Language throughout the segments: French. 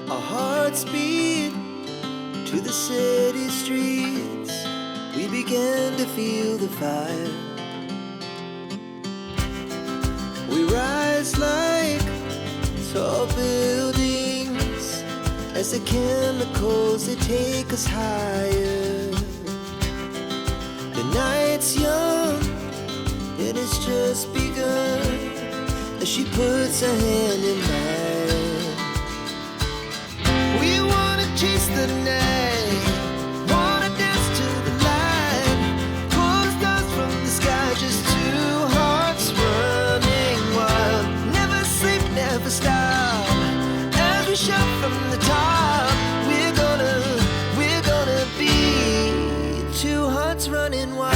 Our hearts beat to the city streets. We began to feel the fire. We rise like tall buildings as the chemicals, they take us higher. The night's young and it's just begun as she puts her hand in mine. We wanna chase the night, wanna dance to the light, pull the stars from the sky, just two hearts running wild. Never sleep, never stop, as we shout from the top. We're gonna be two hearts running wild.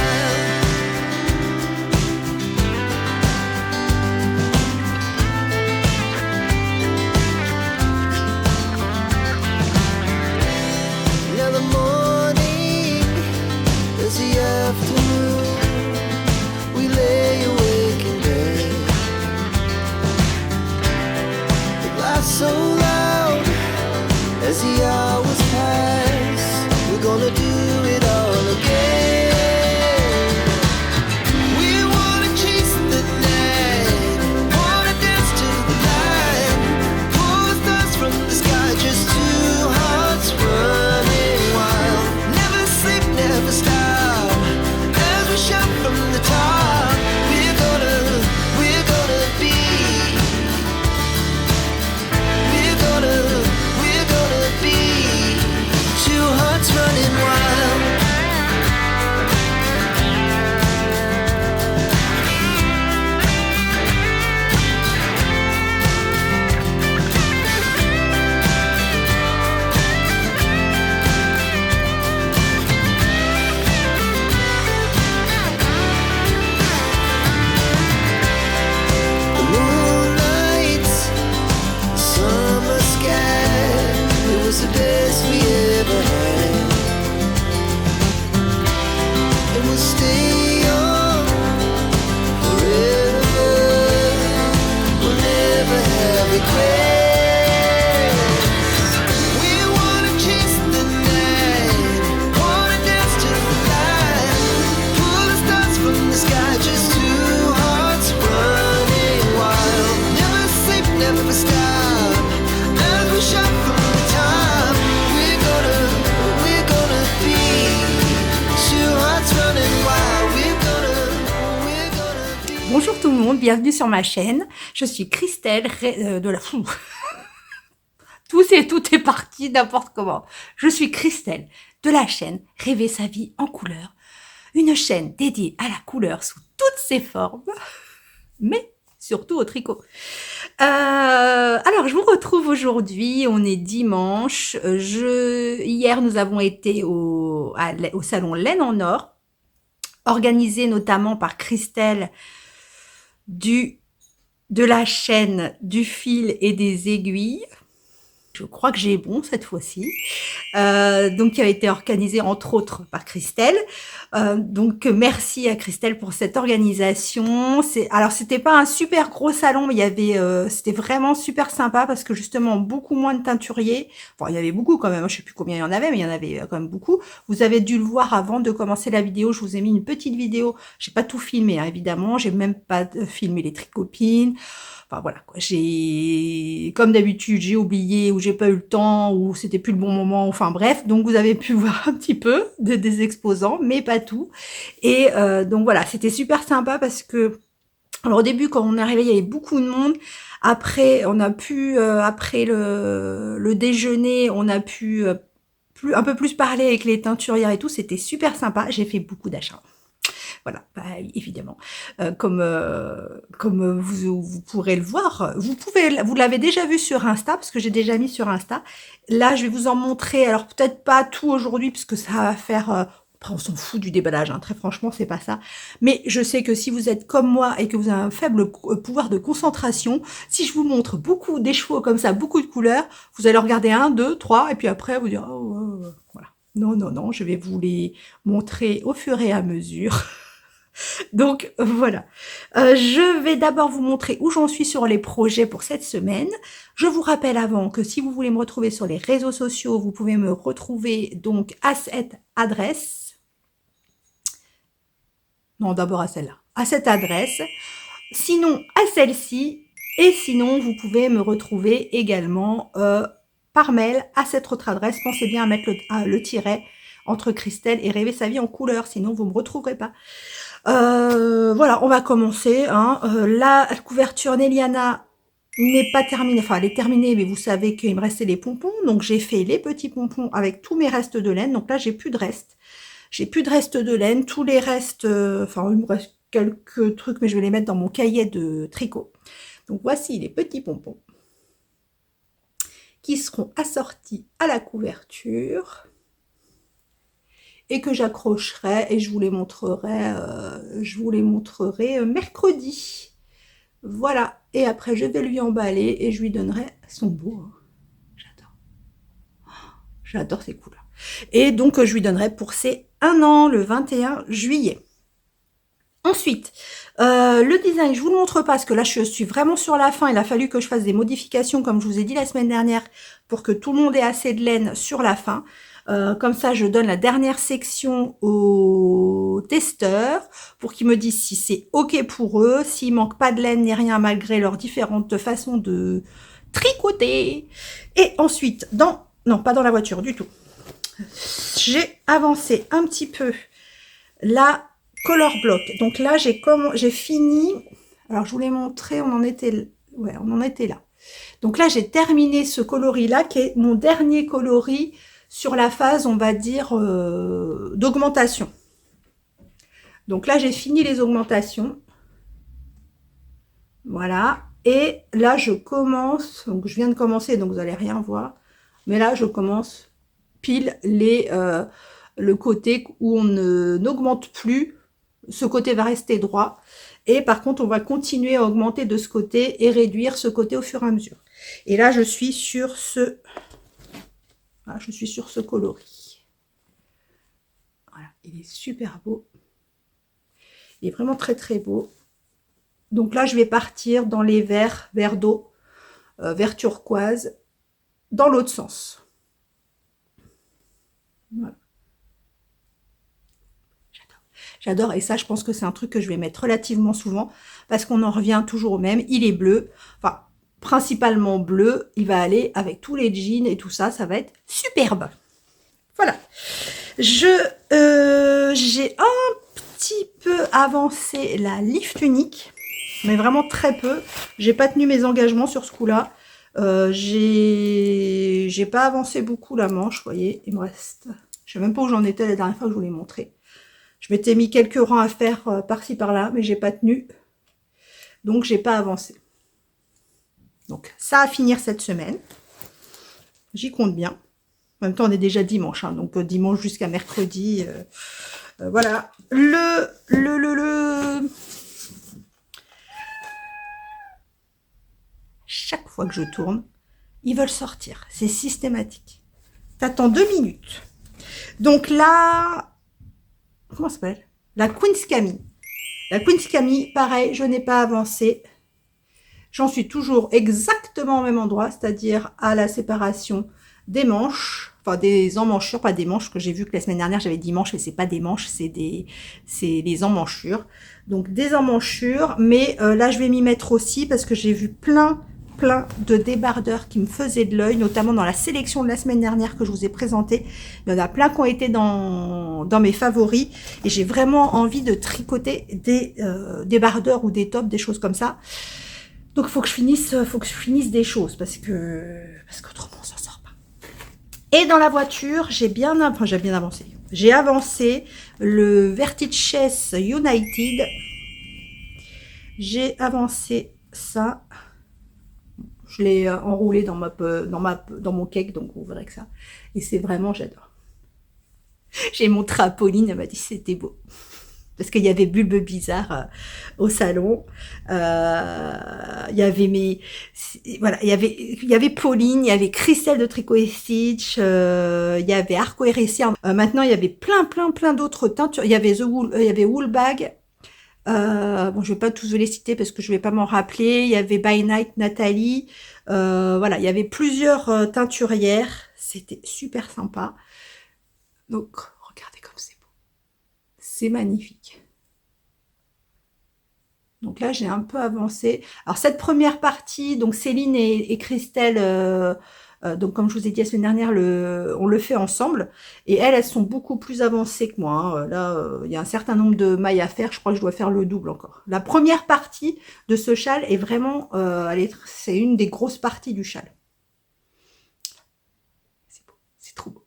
Now the morning is the afternoon. We lay awake in bed. The laughs so loud as the hours pass. We're gonna do it all again. We wanna chase the night, wanna dance to the light, pull the stars from the sky, just two hearts running wild. Never sleep, never stop, as we shout from the top. We're gonna be, we're gonna be two hearts running wild. The moonlight, summer sky, it was the best we ever had. And we'll stay on forever. We'll never have regrets. We wanna chase the night, wanna dance to the light, pull the stars from the sky, just two hearts running wild. Never sleep, never stop, as we shout from the top. We're gonna be two hearts running wild. We're gonna be. Bonjour tout le monde, bienvenue sur ma chaîne. Je suis Christelle de la fou. Tout est parti n'importe comment. Je suis Christelle de la chaîne Rêver sa vie en couleur. Une chaîne dédiée à la couleur sous toutes ses formes, mais surtout au tricot. Alors, je vous retrouve aujourd'hui, on est dimanche. Hier, nous avons été au salon Laine en Or, organisé notamment par Christelle de la chaîne du fil et des aiguilles. Je crois que j'ai bon cette fois-ci. Donc, qui a été organisé entre autres par Christelle. Donc, merci à Christelle pour cette organisation. Alors, c'était pas un super gros salon, mais c'était vraiment super sympa parce que justement, beaucoup moins de teinturiers. Bon, il y avait beaucoup quand même. Je sais plus combien il y en avait, mais il y en avait quand même beaucoup. Vous avez dû le voir avant de commencer la vidéo. Je vous ai mis une petite vidéo. J'ai pas tout filmé, hein, évidemment. J'ai même pas filmé les tricopines. Enfin voilà, quoi. Comme d'habitude, j'ai oublié ou j'ai pas eu le temps ou c'était plus le bon moment. Enfin bref, donc vous avez pu voir un petit peu des exposants, mais pas tout. Et donc voilà, c'était super sympa parce que alors au début quand on est arrivé, il y avait beaucoup de monde. Après, on a pu après le déjeuner, on a pu un peu plus parler avec les teinturières et tout. C'était super sympa. J'ai fait beaucoup d'achats. Voilà, bah, évidemment. Comme vous pourrez le voir, vous l'avez déjà vu sur Insta, parce que j'ai déjà mis sur Insta. Là, je vais vous en montrer, alors peut-être pas tout aujourd'hui, parce que ça va faire... après, on s'en fout du déballage, hein, très franchement, c'est pas ça. Mais je sais que si vous êtes comme moi et que vous avez un faible pouvoir de concentration, si je vous montre beaucoup des chevaux comme ça, beaucoup de couleurs, vous allez regarder 1, 2, 3, et puis après, vous dire, oh, voilà. Non, je vais vous les montrer au fur et à mesure. Donc voilà. Je vais d'abord vous montrer où j'en suis sur les projets pour cette semaine. Je vous rappelle avant que si vous voulez me retrouver sur les réseaux sociaux, vous pouvez me retrouver donc à cette adresse. Non, d'abord à celle-là. À cette adresse. Sinon, à celle-ci. Et sinon, vous pouvez me retrouver également par mail à cette autre adresse. Pensez bien à mettre le tiret entre Christelle et Rêver sa vie en couleur. Sinon, vous ne me retrouverez pas. Voilà, on va commencer. Hein. La couverture Néliana n'est pas terminée. Enfin, elle est terminée, mais vous savez qu'il me restait les pompons. Donc, j'ai fait les petits pompons avec tous mes restes de laine. Donc là, j'ai plus de restes. J'ai plus de restes de laine. Tous les restes... Enfin, il me reste quelques trucs, mais je vais les mettre dans mon cahier de tricot. Donc, voici les petits pompons qui seront assortis à la couverture et que j'accrocherai et je vous les montrerai mercredi. Voilà. Et après, je vais lui emballer et je lui donnerai son beau. J'adore. J'adore ces couleurs. Et donc, je lui donnerai pour ses 1 an, le 21 juillet. Ensuite, le design, je vous le montre pas parce que là, je suis vraiment sur la fin. Il a fallu que je fasse des modifications, comme je vous ai dit la semaine dernière, pour que tout le monde ait assez de laine sur la fin. Comme ça, je donne la dernière section aux testeurs pour qu'ils me disent si c'est OK pour eux, s'il manque pas de laine ni rien malgré leurs différentes façons de tricoter. Et ensuite, non, pas dans la voiture du tout. J'ai avancé un petit peu la color block. Donc là, j'ai fini. Alors, je vous l'ai montré, on en était là. Donc là, j'ai terminé ce coloris-là qui est mon dernier coloris sur la phase, on va dire, d'augmentation. Donc là, j'ai fini les augmentations. Voilà. Et là, je commence, donc je viens de commencer, donc vous n'allez rien voir. Mais là, je commence pile le côté où on n'augmente plus. Ce côté va rester droit. Et par contre, on va continuer à augmenter de ce côté et réduire ce côté au fur et à mesure. Et là, je suis sur ce... Voilà, je suis sur ce coloris. Voilà, il est super beau. Il est vraiment très très beau. Donc là, je vais partir dans les verts d'eau, vert turquoise, dans l'autre sens. Voilà. J'adore, et ça, je pense que c'est un truc que je vais mettre relativement souvent, parce qu'on en revient toujours au même. Il est bleu, enfin, principalement bleu. Il va aller avec tous les jeans et tout ça, ça va être superbe. Voilà. J'ai un petit peu avancé la lift unique, mais vraiment très peu. J'ai pas tenu mes engagements sur ce coup-là. J'ai pas avancé beaucoup la manche, vous voyez. Il me reste... Je sais même pas où j'en étais la dernière fois que je vous l'ai montré. Je m'étais mis quelques rangs à faire par-ci par-là, mais j'ai pas tenu. Donc, j'ai pas avancé. Donc, ça à finir cette semaine. J'y compte bien. En même temps, on est déjà dimanche, hein, donc dimanche jusqu'à mercredi. Voilà. Chaque fois que je tourne, ils veulent sortir. C'est systématique. T'attends 2 minutes. Donc là, comment ça s'appelle? La Queen's Camille. La Queen's Camille, pareil, je n'ai pas avancé. J'en suis toujours exactement au même endroit, c'est-à-dire à la séparation des manches, enfin des emmanchures, pas des manches, que j'ai vu que la semaine dernière j'avais dit manches, mais c'est pas des manches, c'est des emmanchures. Donc des emmanchures, mais là je vais m'y mettre aussi parce que j'ai vu plein de débardeurs qui me faisaient de l'œil, notamment dans la sélection de la semaine dernière que je vous ai présentée. Il y en a plein qui ont été dans mes favoris et j'ai vraiment envie de tricoter des débardeurs ou des tops, des choses comme ça. Donc faut que je finisse des choses parce qu'autrement on s'en sort pas. Et dans la voiture, j'ai bien avancé. J'ai avancé le Vertices United. J'ai avancé ça. Je l'ai enroulé dans mon cake, donc vous verrez que ça. Et c'est vraiment, j'adore. J'ai montré à Pauline, elle m'a dit c'était beau. Parce qu'il y avait Bulbe Bizarre au salon. Il y avait il y avait Pauline, il y avait Christelle de Tricot et Stitch, il y avait Arco Hérésia. Maintenant, il y avait plein d'autres teintures. Il y avait Woolbag. Bon, je vais pas tous vous les citer parce que je vais pas m'en rappeler. Il y avait By Night Nathalie. Voilà, il y avait plusieurs teinturières. C'était super sympa. Donc, regardez comme c'est beau. C'est magnifique. Donc là, j'ai un peu avancé. Alors, cette première partie, donc Céline et Christelle, donc comme je vous ai dit la semaine dernière, on le fait ensemble. Et elles sont beaucoup plus avancées que moi, hein. Là, il y a un certain nombre de mailles à faire. Je crois que je dois faire le double encore. La première partie de ce châle est vraiment, c'est une des grosses parties du châle. C'est beau, c'est trop beau.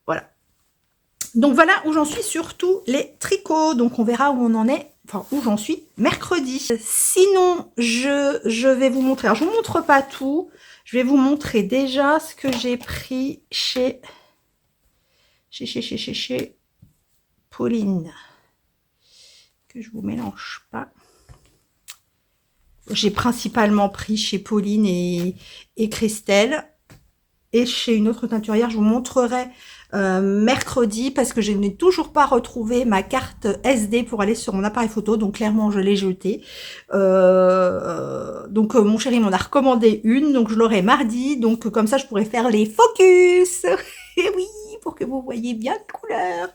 Voilà. Donc voilà où j'en suis sur tous les tricots. Donc on verra où on en est, enfin où j'en suis mercredi. Sinon, je vais vous montrer. Alors je vous montre pas tout. Je vais vous montrer déjà ce que j'ai pris chez Pauline. Que je vous mélange pas. J'ai principalement pris chez Pauline et Christelle. Et chez une autre teinturière, je vous montrerai mercredi parce que je n'ai toujours pas retrouvé ma carte SD pour aller sur mon appareil photo, donc clairement je l'ai jetée. Donc mon chéri m'en a recommandé une, donc je l'aurai mardi, donc comme ça je pourrai faire les focus. Et oui, pour que vous voyez bien les couleurs.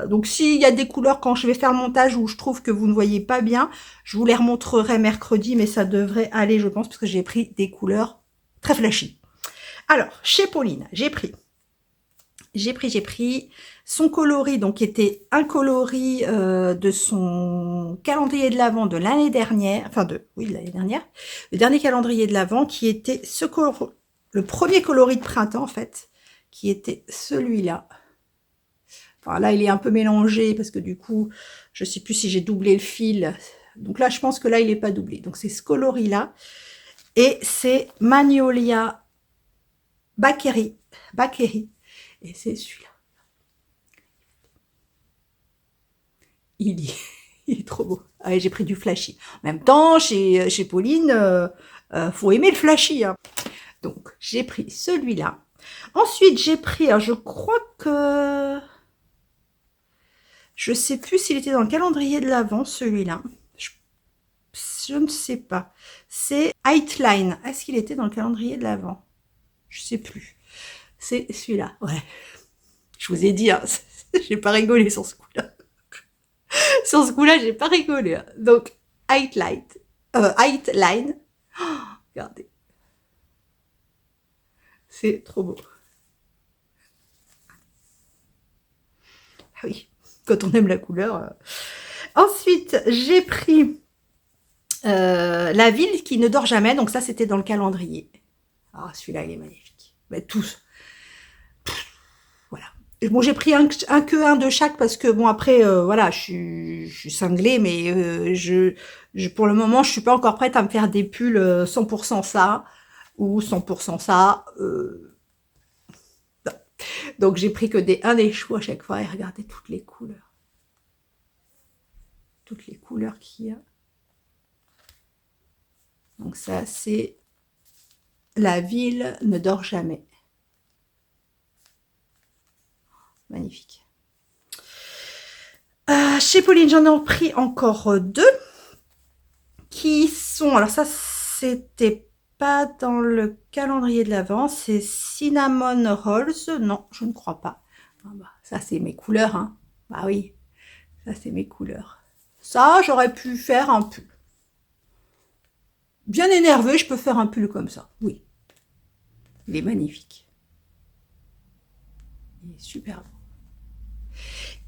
Donc s'il y a des couleurs quand je vais faire le montage où je trouve que vous ne voyez pas bien, je vous les remontrerai mercredi, mais ça devrait aller je pense parce que j'ai pris des couleurs très flashy. Alors, chez Pauline, j'ai pris son coloris, donc qui était un coloris de son calendrier de l'Avent de l'année dernière, l'année dernière, le dernier calendrier de l'Avent qui était le premier coloris de printemps en fait, qui était celui-là. Enfin là, il est un peu mélangé parce que du coup, je sais plus si j'ai doublé le fil. Donc là, je pense que là, il n'est pas doublé. Donc c'est ce coloris-là. Et c'est Magnolia Bakeri. Et c'est celui-là. Il est trop beau. Ah, j'ai pris du flashy. En même temps, chez Pauline, faut aimer le flashy, hein. Donc, j'ai pris celui-là. Ensuite, j'ai pris, alors, je crois que... Je sais plus s'il était dans le calendrier de l'Avent, celui-là. Je ne sais pas. C'est Outline. Est-ce qu'il était dans le calendrier de l'Avent? Je sais plus. C'est celui-là, ouais. Je vous ai dit, hein, j'ai pas rigolé sur ce coup-là. Sur ce coup-là, j'ai pas rigolé, hein. Donc, Outline. Oh, regardez. C'est trop beau. Ah oui, quand on aime la couleur. Ensuite, j'ai pris La ville qui ne dort jamais. Donc ça, c'était dans le calendrier. Ah, celui-là, il est magnifique. Mais tous. Voilà. Bon, j'ai pris un de chaque parce que bon après voilà, je suis cinglée, mais pour le moment je suis pas encore prête à me faire des pulls 100% ça ou 100% ça. Non. Donc j'ai pris que un des choix à chaque fois et regardez toutes les couleurs qu'il y a. Donc ça c'est La ville ne dort jamais. Magnifique. Chez Pauline, j'en ai pris encore deux qui sont... Alors ça, c'était pas dans le calendrier de l'Avent. C'est Cinnamon Rolls. Non, je ne crois pas. Ah bah, ça, c'est mes couleurs. Hein. Bah oui, ça, c'est mes couleurs. Ça, j'aurais pu faire un pull. Bien énervé, je peux faire un pull comme ça. Oui. Il est magnifique. Il est super beau.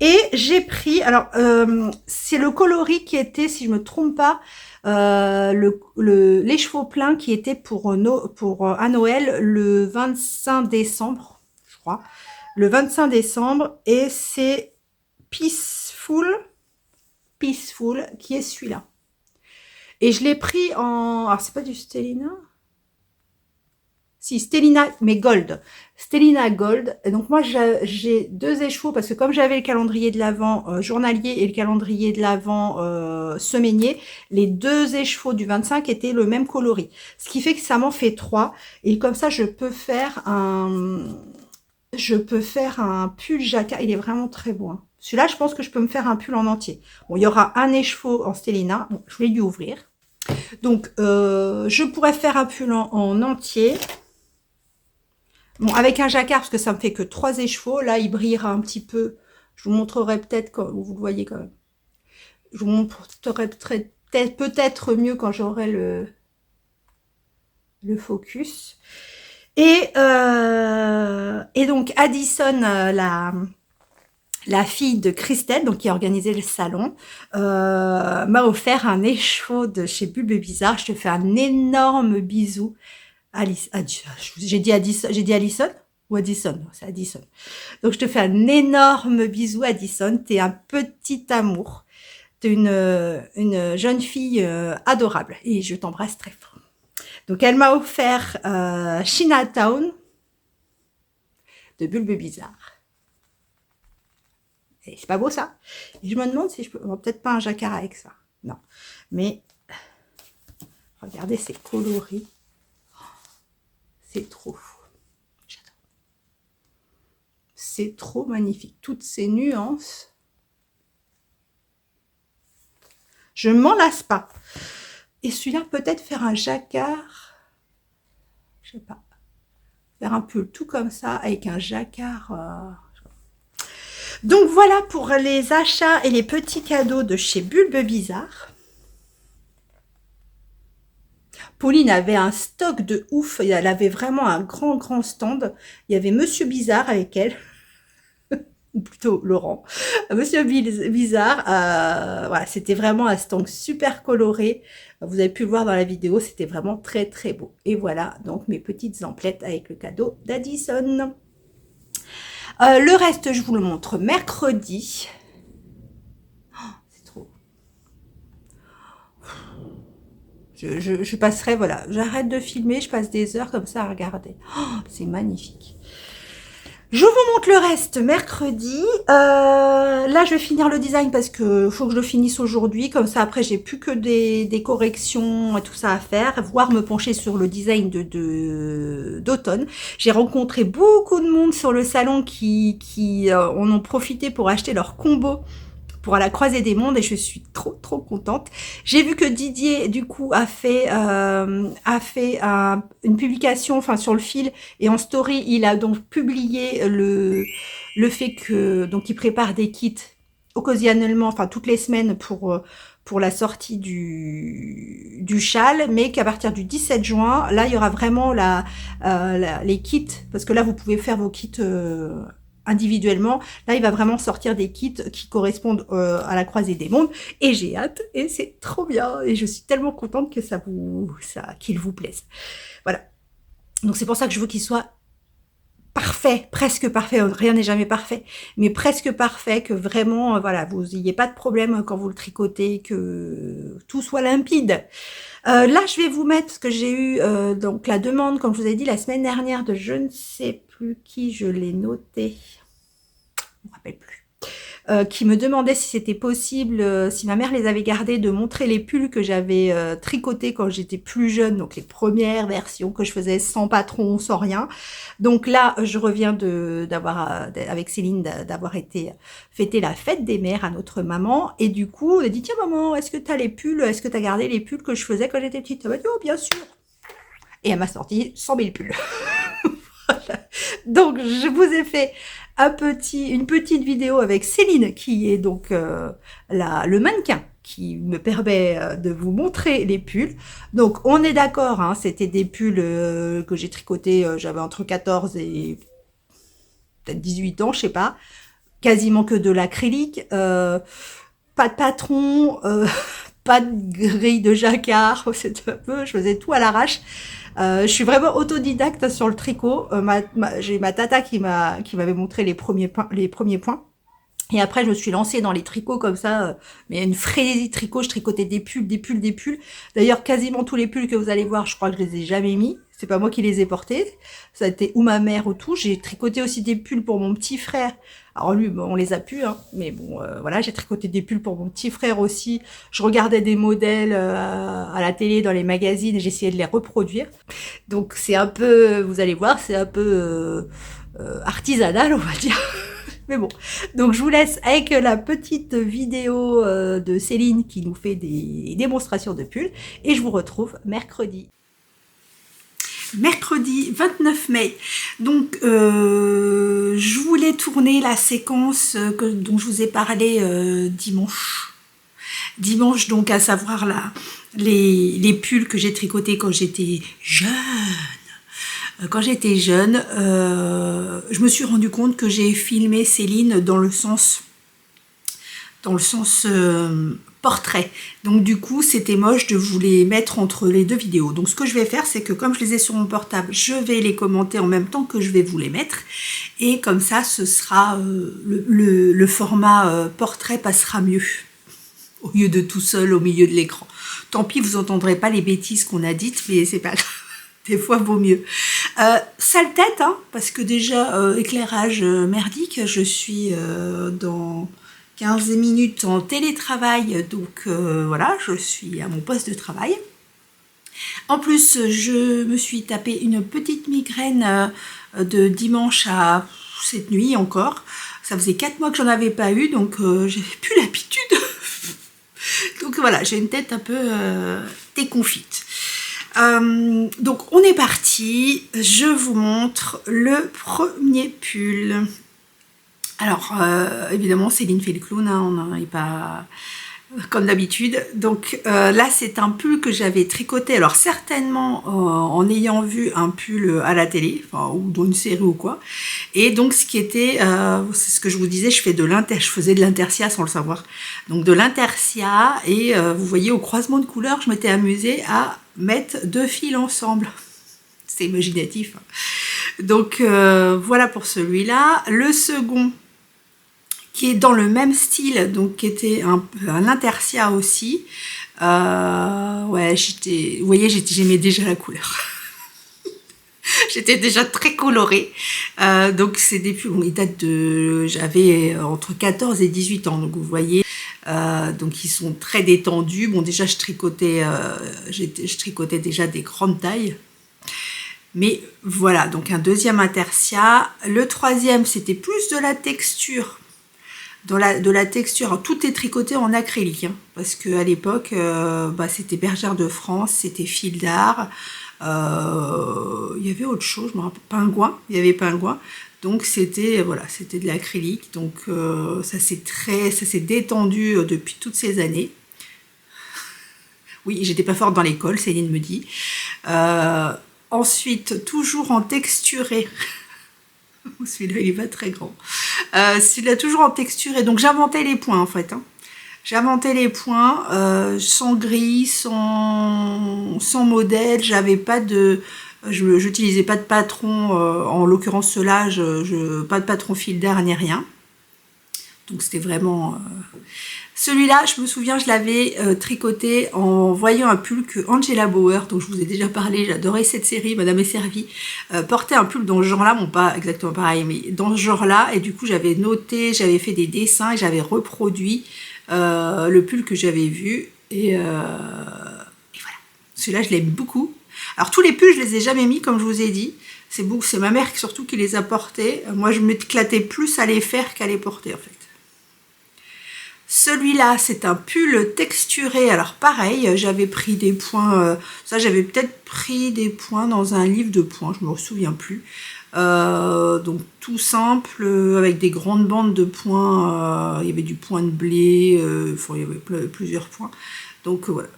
Et j'ai pris, alors c'est le coloris qui était, si je me trompe pas, les chevaux pleins qui était pour à Noël le 25 décembre, je crois, le 25 décembre, et c'est Peaceful qui est celui-là. Et je l'ai pris en, alors c'est pas du Stellina. Si, Stellina, mais Gold. Stellina Gold. Et donc moi, j'ai deux échevaux parce que comme j'avais le calendrier de l'Avent journalier et le calendrier de l'Avent semainier, les deux échevaux du 25 étaient le même coloris. Ce qui fait que ça m'en fait 3. Et comme ça, je peux faire un pull jacquard. Il est vraiment très beau. Hein. Celui-là, je pense que je peux me faire un pull en entier. Bon, il y aura un écheveau en Stélina. Bon, je vais lui ouvrir. Donc, je pourrais faire un pull en entier. Bon, avec un jacquard, parce que ça me fait que 3 écheveaux. Là, il brillera un petit peu. Je vous montrerai peut-être, quand vous le voyez quand même. Je vous montrerai peut-être mieux quand j'aurai le focus. Et donc, Addison, la fille de Christelle, donc qui a organisé le salon, m'a offert un écheveau de chez Bulbe Bizarre. Je te fais un énorme bisou. J'ai dit Addison ou Addison, c'est Addison. Donc je te fais un énorme bisou, Addison. T'es un petit amour. T'es une jeune fille adorable et je t'embrasse très fort. Donc elle m'a offert Chinatown de Bulbe Bizarre. Et c'est pas beau ça. Et je me demande si je peux... peut-être pas un jacquard avec ça. Non. Mais regardez ces coloris. C'est trop fou. J'adore. C'est trop magnifique. Toutes ces nuances. Je m'en lasse pas. Et celui-là, peut-être faire un jacquard. Je sais pas. Faire un pull tout comme ça avec un jacquard. Donc voilà pour les achats et les petits cadeaux de chez Bulbe Bizarre. Pauline avait un stock de ouf. Elle avait vraiment un grand stand. Il y avait Monsieur Bizarre avec elle. Ou plutôt Laurent. Monsieur Bizarre. Voilà, c'était vraiment un stand super coloré. Vous avez pu le voir dans la vidéo. C'était vraiment très beau. Et voilà, donc mes petites emplettes avec le cadeau d'Addison. Le reste, je vous le montre mercredi. Oh, c'est trop. Je passerai, voilà, j'arrête de filmer, je passe des heures comme ça à regarder. Oh, c'est magnifique. Je vous montre le reste mercredi. Là, je vais finir le design parce que faut que je le finisse aujourd'hui. Comme ça, après, j'ai plus que des corrections et tout ça à faire. Voire me pencher sur le design d'automne. J'ai rencontré beaucoup de monde sur le salon qui en ont profité pour acheter leur combo pour la croisée des mondes et je suis trop contente. J'ai vu que Didier du coup a fait une publication, enfin sur le fil et en story, il a donc publié le fait que donc il prépare des kits occasionnellement, enfin toutes les semaines pour la sortie du châle, mais qu'à partir du 17 juin, là il y aura vraiment les kits, parce que là vous pouvez faire vos kits individuellement. Là, il va vraiment sortir des kits qui correspondent à la croisée des mondes et j'ai hâte et c'est trop bien et je suis tellement contente que qu'il vous plaise. Voilà. Donc c'est pour ça que je veux qu'il soit parfait, presque parfait. Rien n'est jamais parfait, mais presque parfait, que vraiment, voilà, vous n'ayez pas de problème quand vous le tricotez, que tout soit limpide. Là, je vais vous mettre, parce que j'ai eu donc la demande, comme je vous ai dit la semaine dernière, de je ne sais plus qui, je l'ai noté, je ne me rappelle plus, qui me demandait si c'était possible, si ma mère les avait gardés, de montrer les pulls que j'avais tricotés quand j'étais plus jeune, donc les premières versions que je faisais sans patron, sans rien. Donc là, je reviens avec Céline, d'avoir été fêter la fête des mères à notre maman, et du coup, on a dit, tiens maman, est-ce que tu as les pulls, est-ce que tu as gardé les pulls que je faisais quand j'étais petite? Elle m'a dit, oh bien sûr. Et elle m'a sorti 100 000 pulls. Voilà. Donc, je vous ai fait une petite vidéo avec Céline, qui est donc le mannequin qui me permet de vous montrer les pulls. Donc, on est d'accord, hein, c'était des pulls que j'ai tricotés, j'avais entre 14 et peut-être 18 ans, je sais pas. Quasiment que de l'acrylique, pas de patron, pas de grille de jacquard, c'était un peu, je faisais tout à l'arrache. Je suis vraiment autodidacte sur le tricot. J'ai ma tata qui m'avait montré les premiers points. Et après, je me suis lancée dans les tricots comme ça, mais une frénésie de tricot. Je tricotais des pulls. D'ailleurs, quasiment tous les pulls que vous allez voir, je crois que je les ai jamais mis. C'est pas moi qui les ai portés. Ça a été ou ma mère ou tout. J'ai tricoté aussi des pulls pour mon petit frère. Alors lui, bon, on les a pu, hein. Mais bon, voilà, j'ai tricoté des pulls pour mon petit frère aussi. Je regardais des modèles à la télé, dans les magazines, et j'essayais de les reproduire. Donc c'est un peu, vous allez voir, c'est un peu artisanal, on va dire. Mais bon, donc je vous laisse avec la petite vidéo de Céline qui nous fait des démonstrations de pulls et je vous retrouve mercredi. Mercredi 29 mai, donc je voulais tourner la séquence dont je vous ai parlé dimanche. Dimanche, donc à savoir les pulls que j'ai tricotés quand j'étais jeune. Quand j'étais jeune, je me suis rendu compte que j'ai filmé Céline dans le sens portrait. Donc du coup, c'était moche de vous les mettre entre les deux vidéos. Donc ce que je vais faire, c'est que comme je les ai sur mon portable, je vais les commenter en même temps que je vais vous les mettre. Et comme ça, ce sera le format portrait passera mieux. Au lieu de tout seul au milieu de l'écran. Tant pis, vous n'entendrez pas les bêtises qu'on a dites, mais c'est pas grave. Des fois, vaut mieux. Sale tête, hein, parce que déjà, éclairage merdique, je suis dans 15 minutes en télétravail, donc voilà, je suis à mon poste de travail. En plus, je me suis tapé une petite migraine de dimanche à cette nuit encore. Ça faisait 4 mois que j'en avais pas eu, donc j'avais plus l'habitude. Donc voilà, j'ai une tête un peu déconfite. Donc on est parti, je vous montre le premier pull. Alors évidemment Céline fait le clown, hein, on n'est pas comme d'habitude. Donc là c'est un pull que j'avais tricoté, alors certainement en ayant vu un pull à la télé, enfin, ou dans une série ou quoi. Et donc ce qui était, c'est ce que je vous disais, je faisais de l'intersia sans le savoir. Donc de l'intersia et vous voyez au croisement de couleurs, je m'étais amusée à mettre 2 fils ensemble. C'est imaginatif. Donc voilà pour celui-là. Le second qui est dans le même style, donc qui était un intersia aussi. Ouais, vous voyez, j'aimais déjà la couleur. J'étais déjà très colorée. Donc c'est des pulls, bon, ils datent de... J'avais entre 14 et 18 ans, donc vous voyez. Donc ils sont très détendus. Bon déjà je tricotais déjà des grandes tailles. Mais voilà, donc un deuxième intersia. Le troisième, c'était plus de la texture. De la texture, tout est tricoté en acrylique, hein, parce qu'à l'époque, c'était Bergère de France, c'était Fil d'Art, il y avait autre chose, je me rappelle, Pingouin, il y avait Pingouin, donc c'était voilà, c'était de l'acrylique, donc ça s'est détendu depuis toutes ces années. Oui, j'étais pas forte dans l'école, Céline me dit. Ensuite, toujours en texturé. Celui-là, il est pas très grand. Celui-là, toujours en texturé. Donc, j'inventais les points, en fait. Hein. J'inventais les points sans grille, sans modèle. J'avais pas de... J'utilisais pas de patron. En l'occurrence, ceux-là, pas de patron fil d'art ni rien. Donc, c'était vraiment... Celui-là, je me souviens, je l'avais tricoté en voyant un pull que Angela Bauer, dont je vous ai déjà parlé, j'adorais cette série, Madame est servie, portait un pull dans ce genre-là, bon pas exactement pareil, mais dans ce genre-là, et du coup j'avais noté, j'avais fait des dessins, et j'avais reproduit le pull que j'avais vu, et voilà. Celui-là, je l'aime beaucoup. Alors tous les pulls, je les ai jamais mis, comme je vous ai dit, c'est ma mère surtout qui les a portés, moi je m'éclatais plus à les faire qu'à les porter en fait. Celui-là, c'est un pull texturé. Alors pareil, j'avais pris des points, ça j'avais peut-être pris des points dans un livre de points, je me souviens plus. Donc tout simple, avec des grandes bandes de points, il y avait du point de blé, enfin, il y avait plusieurs points. Donc voilà.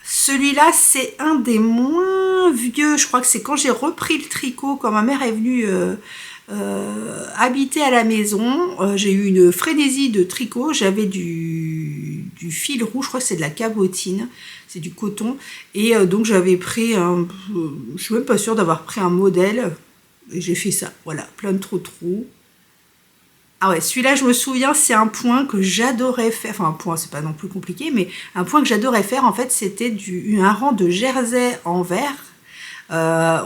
Celui-là, c'est un des moins vieux, je crois que c'est quand j'ai repris le tricot, quand ma mère est venue... habiter à la maison, j'ai eu une frénésie de tricot, j'avais du fil rouge, je crois que c'est de la cabotine, c'est du coton, et donc j'avais pris je suis même pas sûre d'avoir pris un modèle, et j'ai fait ça, voilà, plein de trous. Ah ouais, celui-là je me souviens, c'est un point que j'adorais faire, enfin un point c'est pas non plus compliqué, mais un point que j'adorais faire en fait c'était un rang de jersey en verre,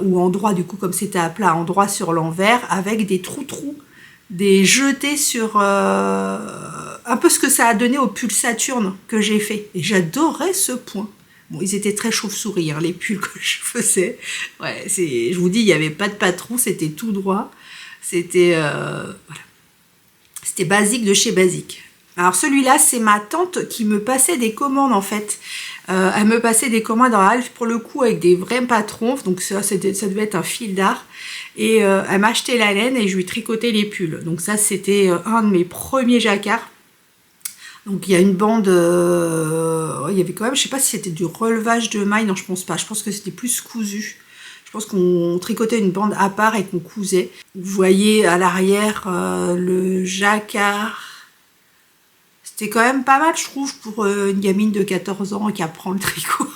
ou en droit du coup comme c'était à plat, en droit sur l'envers avec des trous, des jetés sur un peu ce que ça a donné au pull Saturne que j'ai fait et j'adorais ce point. Bon, ils étaient très chauve-souris hein, les pulls que je faisais, ouais, je vous dis il n'y avait pas de patron, c'était tout droit, c'était voilà. C'était Basique de chez Basique. Alors celui-là, c'est ma tante qui me passait des commandes en fait. Elle me passait des commandes en live pour le coup avec des vrais patrons. Donc ça devait être un fil d'art. Et elle m'achetait la laine et je lui tricotais les pulls. Donc ça, c'était un de mes premiers jacquards. Donc il y a une bande, il y avait quand même, je sais pas si c'était du relevage de mailles, non je pense pas, je pense que c'était plus cousu. Je pense qu'on tricotait une bande à part et qu'on cousait. Vous voyez à l'arrière le jacquard. C'était quand même pas mal je trouve pour une gamine de 14 ans qui apprend le tricot.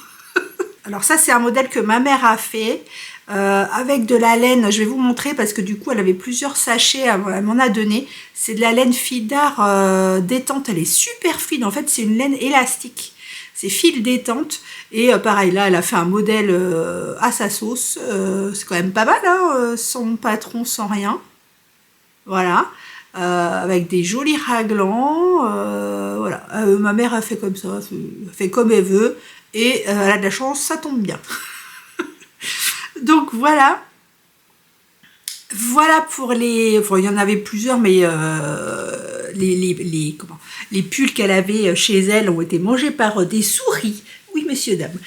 Alors ça c'est un modèle que ma mère a fait. Avec de la laine, je vais vous montrer parce que du coup elle avait plusieurs sachets, elle m'en a donné. C'est de la laine fil d'art détente, elle est super fine, en fait c'est une laine élastique. C'est fil détente et pareil là elle a fait un modèle à sa sauce, c'est quand même pas mal hein, sans patron, sans rien. Voilà, avec des jolis raglans, voilà. Ma mère a fait comme ça, elle fait comme elle veut et elle a de la chance, ça tombe bien. Donc voilà, voilà pour les... Enfin, il y en avait plusieurs, mais les pulls qu'elle avait chez elle ont été mangés par des souris. Oui, messieurs, dames.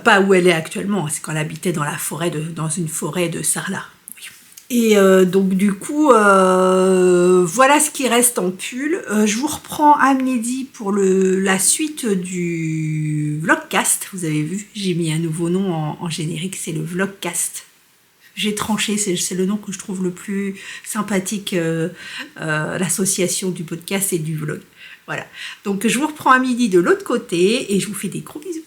Pas où elle est actuellement, c'est quand elle habitait dans la forêt, dans une forêt de Sarlat. Oui. Et donc du coup, voilà ce qui reste en pull. Je vous reprends à midi pour la suite du vlogcast. Vous avez vu, j'ai mis un nouveau nom en générique, c'est le vlogcast. J'ai tranché, c'est le nom que je trouve le plus sympathique, l'association du podcast et du vlog. Voilà, donc je vous reprends à midi de l'autre côté et je vous fais des gros bisous.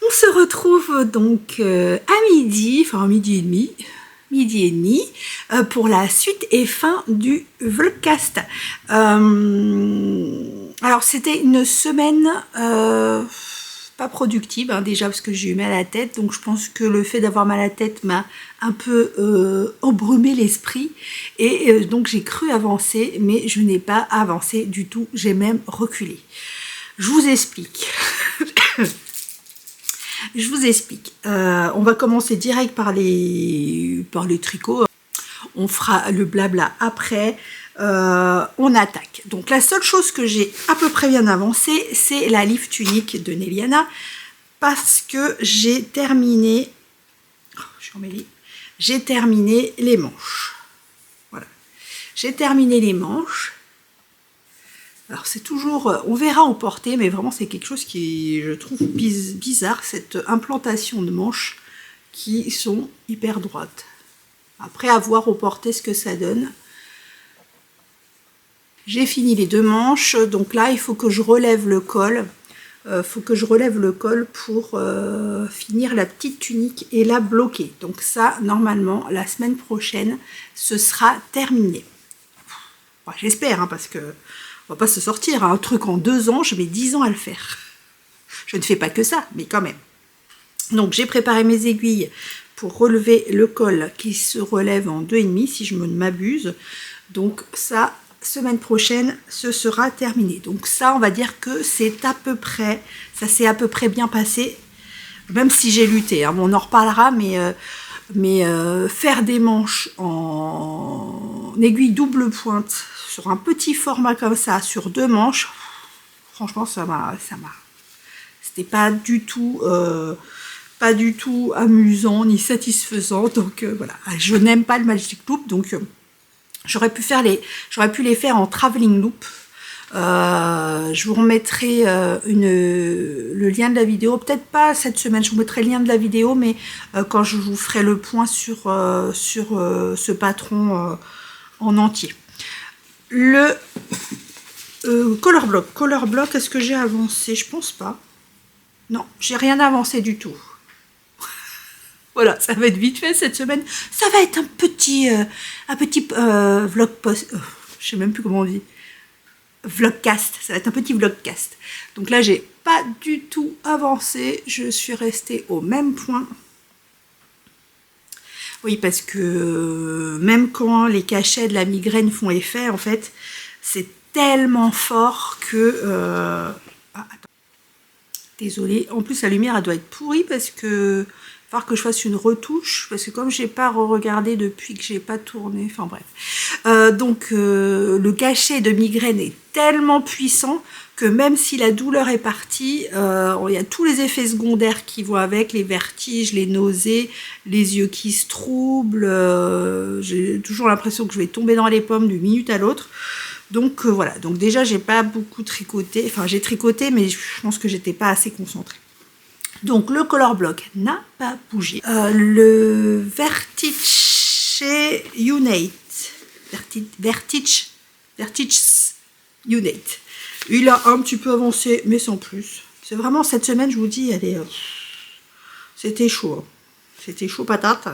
On se retrouve donc à midi, enfin à midi et demi, pour la suite et fin du vlogcast. Alors c'était une semaine pas productive hein, déjà parce que j'ai eu mal à la tête, donc je pense que le fait d'avoir mal à la tête m'a un peu embrumé l'esprit et donc j'ai cru avancer mais je n'ai pas avancé du tout, j'ai même reculé. Je vous explique. Je vous explique. On va commencer direct par les tricots. On fera le blabla après. On attaque. Donc la seule chose que j'ai à peu près bien avancé, c'est la Leaf Tunique de Neliana. Parce que j'ai terminé... Oh, je suis emmêlée. J'ai terminé les manches. Voilà. J'ai terminé les manches. Alors c'est toujours, on verra au porté, mais vraiment c'est quelque chose qui, je trouve bizarre, cette implantation de manches qui sont hyper droites. Après à voir au porté ce que ça donne. J'ai fini les deux manches, donc là il faut que je relève le col. Pour finir la petite tunique et la bloquer. Donc ça, normalement, la semaine prochaine, ce sera terminé. Enfin, j'espère, hein, parce que on va pas se sortir. Hein. Un truc en 2 ans, je mets 10 ans à le faire. Je ne fais pas que ça, mais quand même. Donc j'ai préparé mes aiguilles pour relever le col qui se relève en 2,5 si je ne m'abuse. Donc ça, semaine prochaine, ce sera terminé. Donc ça, on va dire que c'est à peu près, ça s'est à peu près bien passé, même si j'ai lutté. Hein. Bon, on en reparlera, mais faire des manches en aiguille double pointe sur un petit format comme ça, sur 2 manches, franchement, c'était pas du tout amusant ni satisfaisant. Donc voilà, je n'aime pas le Magic Loop, donc j'aurais pu les faire en travelling loop. Je vous remettrai le lien de la vidéo, peut-être pas cette semaine, je vous mettrai le lien de la vidéo, mais quand je vous ferai le point sur ce patron en entier. Le color block, est-ce que j'ai avancé? Je pense pas. Non, j'ai rien avancé du tout. Voilà, ça va être vite fait cette semaine. Ça va être un petit vlog post. Je sais même plus comment on dit. Vlogcast. Ça va être un petit vlogcast. Donc là, j'ai pas du tout avancé. Je suis restée au même point. Oui, parce que même quand les cachets de la migraine font effet, en fait, c'est tellement fort que... Ah, attends. Désolée. En plus, la lumière, elle doit être pourrie parce que falloir que je fasse une retouche, parce que comme j'ai pas re-regardé depuis que j'ai pas tourné, enfin bref. Donc le cachet de migraine est tellement puissant que même si la douleur est partie, il y a tous les effets secondaires qui vont avec, les vertiges, les nausées, les yeux qui se troublent, j'ai toujours l'impression que je vais tomber dans les pommes d'une minute à l'autre. Donc voilà, donc déjà j'ai pas beaucoup tricoté, enfin j'ai tricoté mais je pense que j'étais pas assez concentrée. Donc le color block n'a pas bougé. Le Vertige Unite, Vertige Unite, il a un petit peu avancé mais sans plus. C'est vraiment cette semaine, je vous dis, c'était chaud. C'était chaud patate.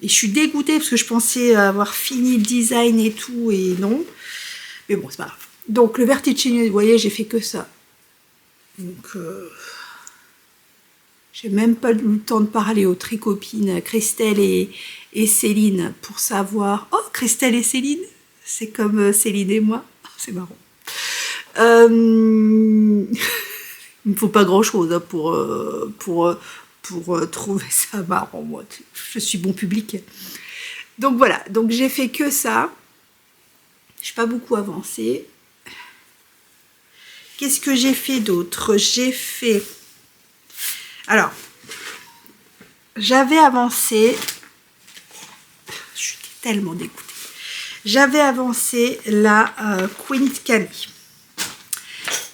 Et je suis dégoûtée parce que je pensais avoir fini le design et tout, et non. Mais bon, c'est pas grave. Donc le Vertige, vous voyez, j'ai fait que ça. Donc j'ai même pas eu le temps de parler aux tricopines Christelle et Céline pour savoir. Oh, Christelle et Céline, c'est comme Céline et moi. C'est marrant. Il ne faut pas grand chose hein, pour trouver ça marrant. Moi, je suis bon public. Donc voilà, donc j'ai fait que ça. Je n'ai pas beaucoup avancé. Qu'est-ce que j'ai fait d'autre? J'ai fait... Alors, j'avais avancé... Je suis tellement dégoûtée. J'avais avancé la Queen's Camille.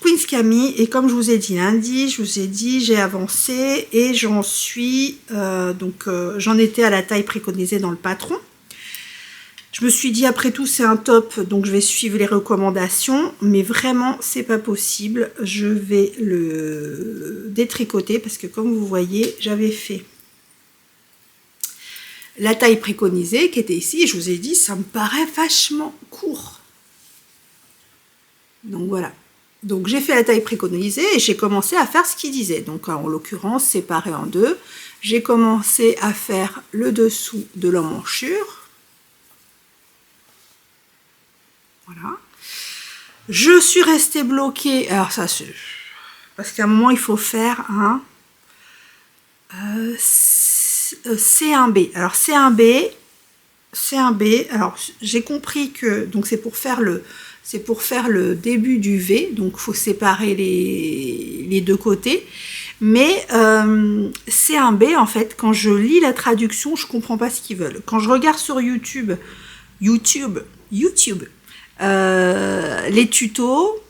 Queen's Camille, et comme je vous ai dit lundi, je vous ai dit, j'ai avancé et j'en suis... j'en étais à la taille préconisée dans le patron. Je me suis dit, après tout, c'est un top, donc je vais suivre les recommandations. Mais vraiment, c'est pas possible. Je vais le détricoter parce que, comme vous voyez, j'avais fait la taille préconisée qui était ici. Et je vous ai dit, ça me paraît vachement court. Donc voilà. Donc j'ai fait la taille préconisée et j'ai commencé à faire ce qu'il disait. Donc en l'occurrence, séparé en deux. J'ai commencé à faire le dessous de l'emmanchure. Voilà. Je suis restée bloquée. Alors ça, c'est... Parce qu'à un moment, il faut faire un C1B. Alors C1B, alors j'ai compris que... Donc c'est pour faire le début du V. Donc il faut séparer les deux côtés. Mais C1B, en fait, quand je lis la traduction, je ne comprends pas ce qu'ils veulent. Quand je regarde sur YouTube, les tutos,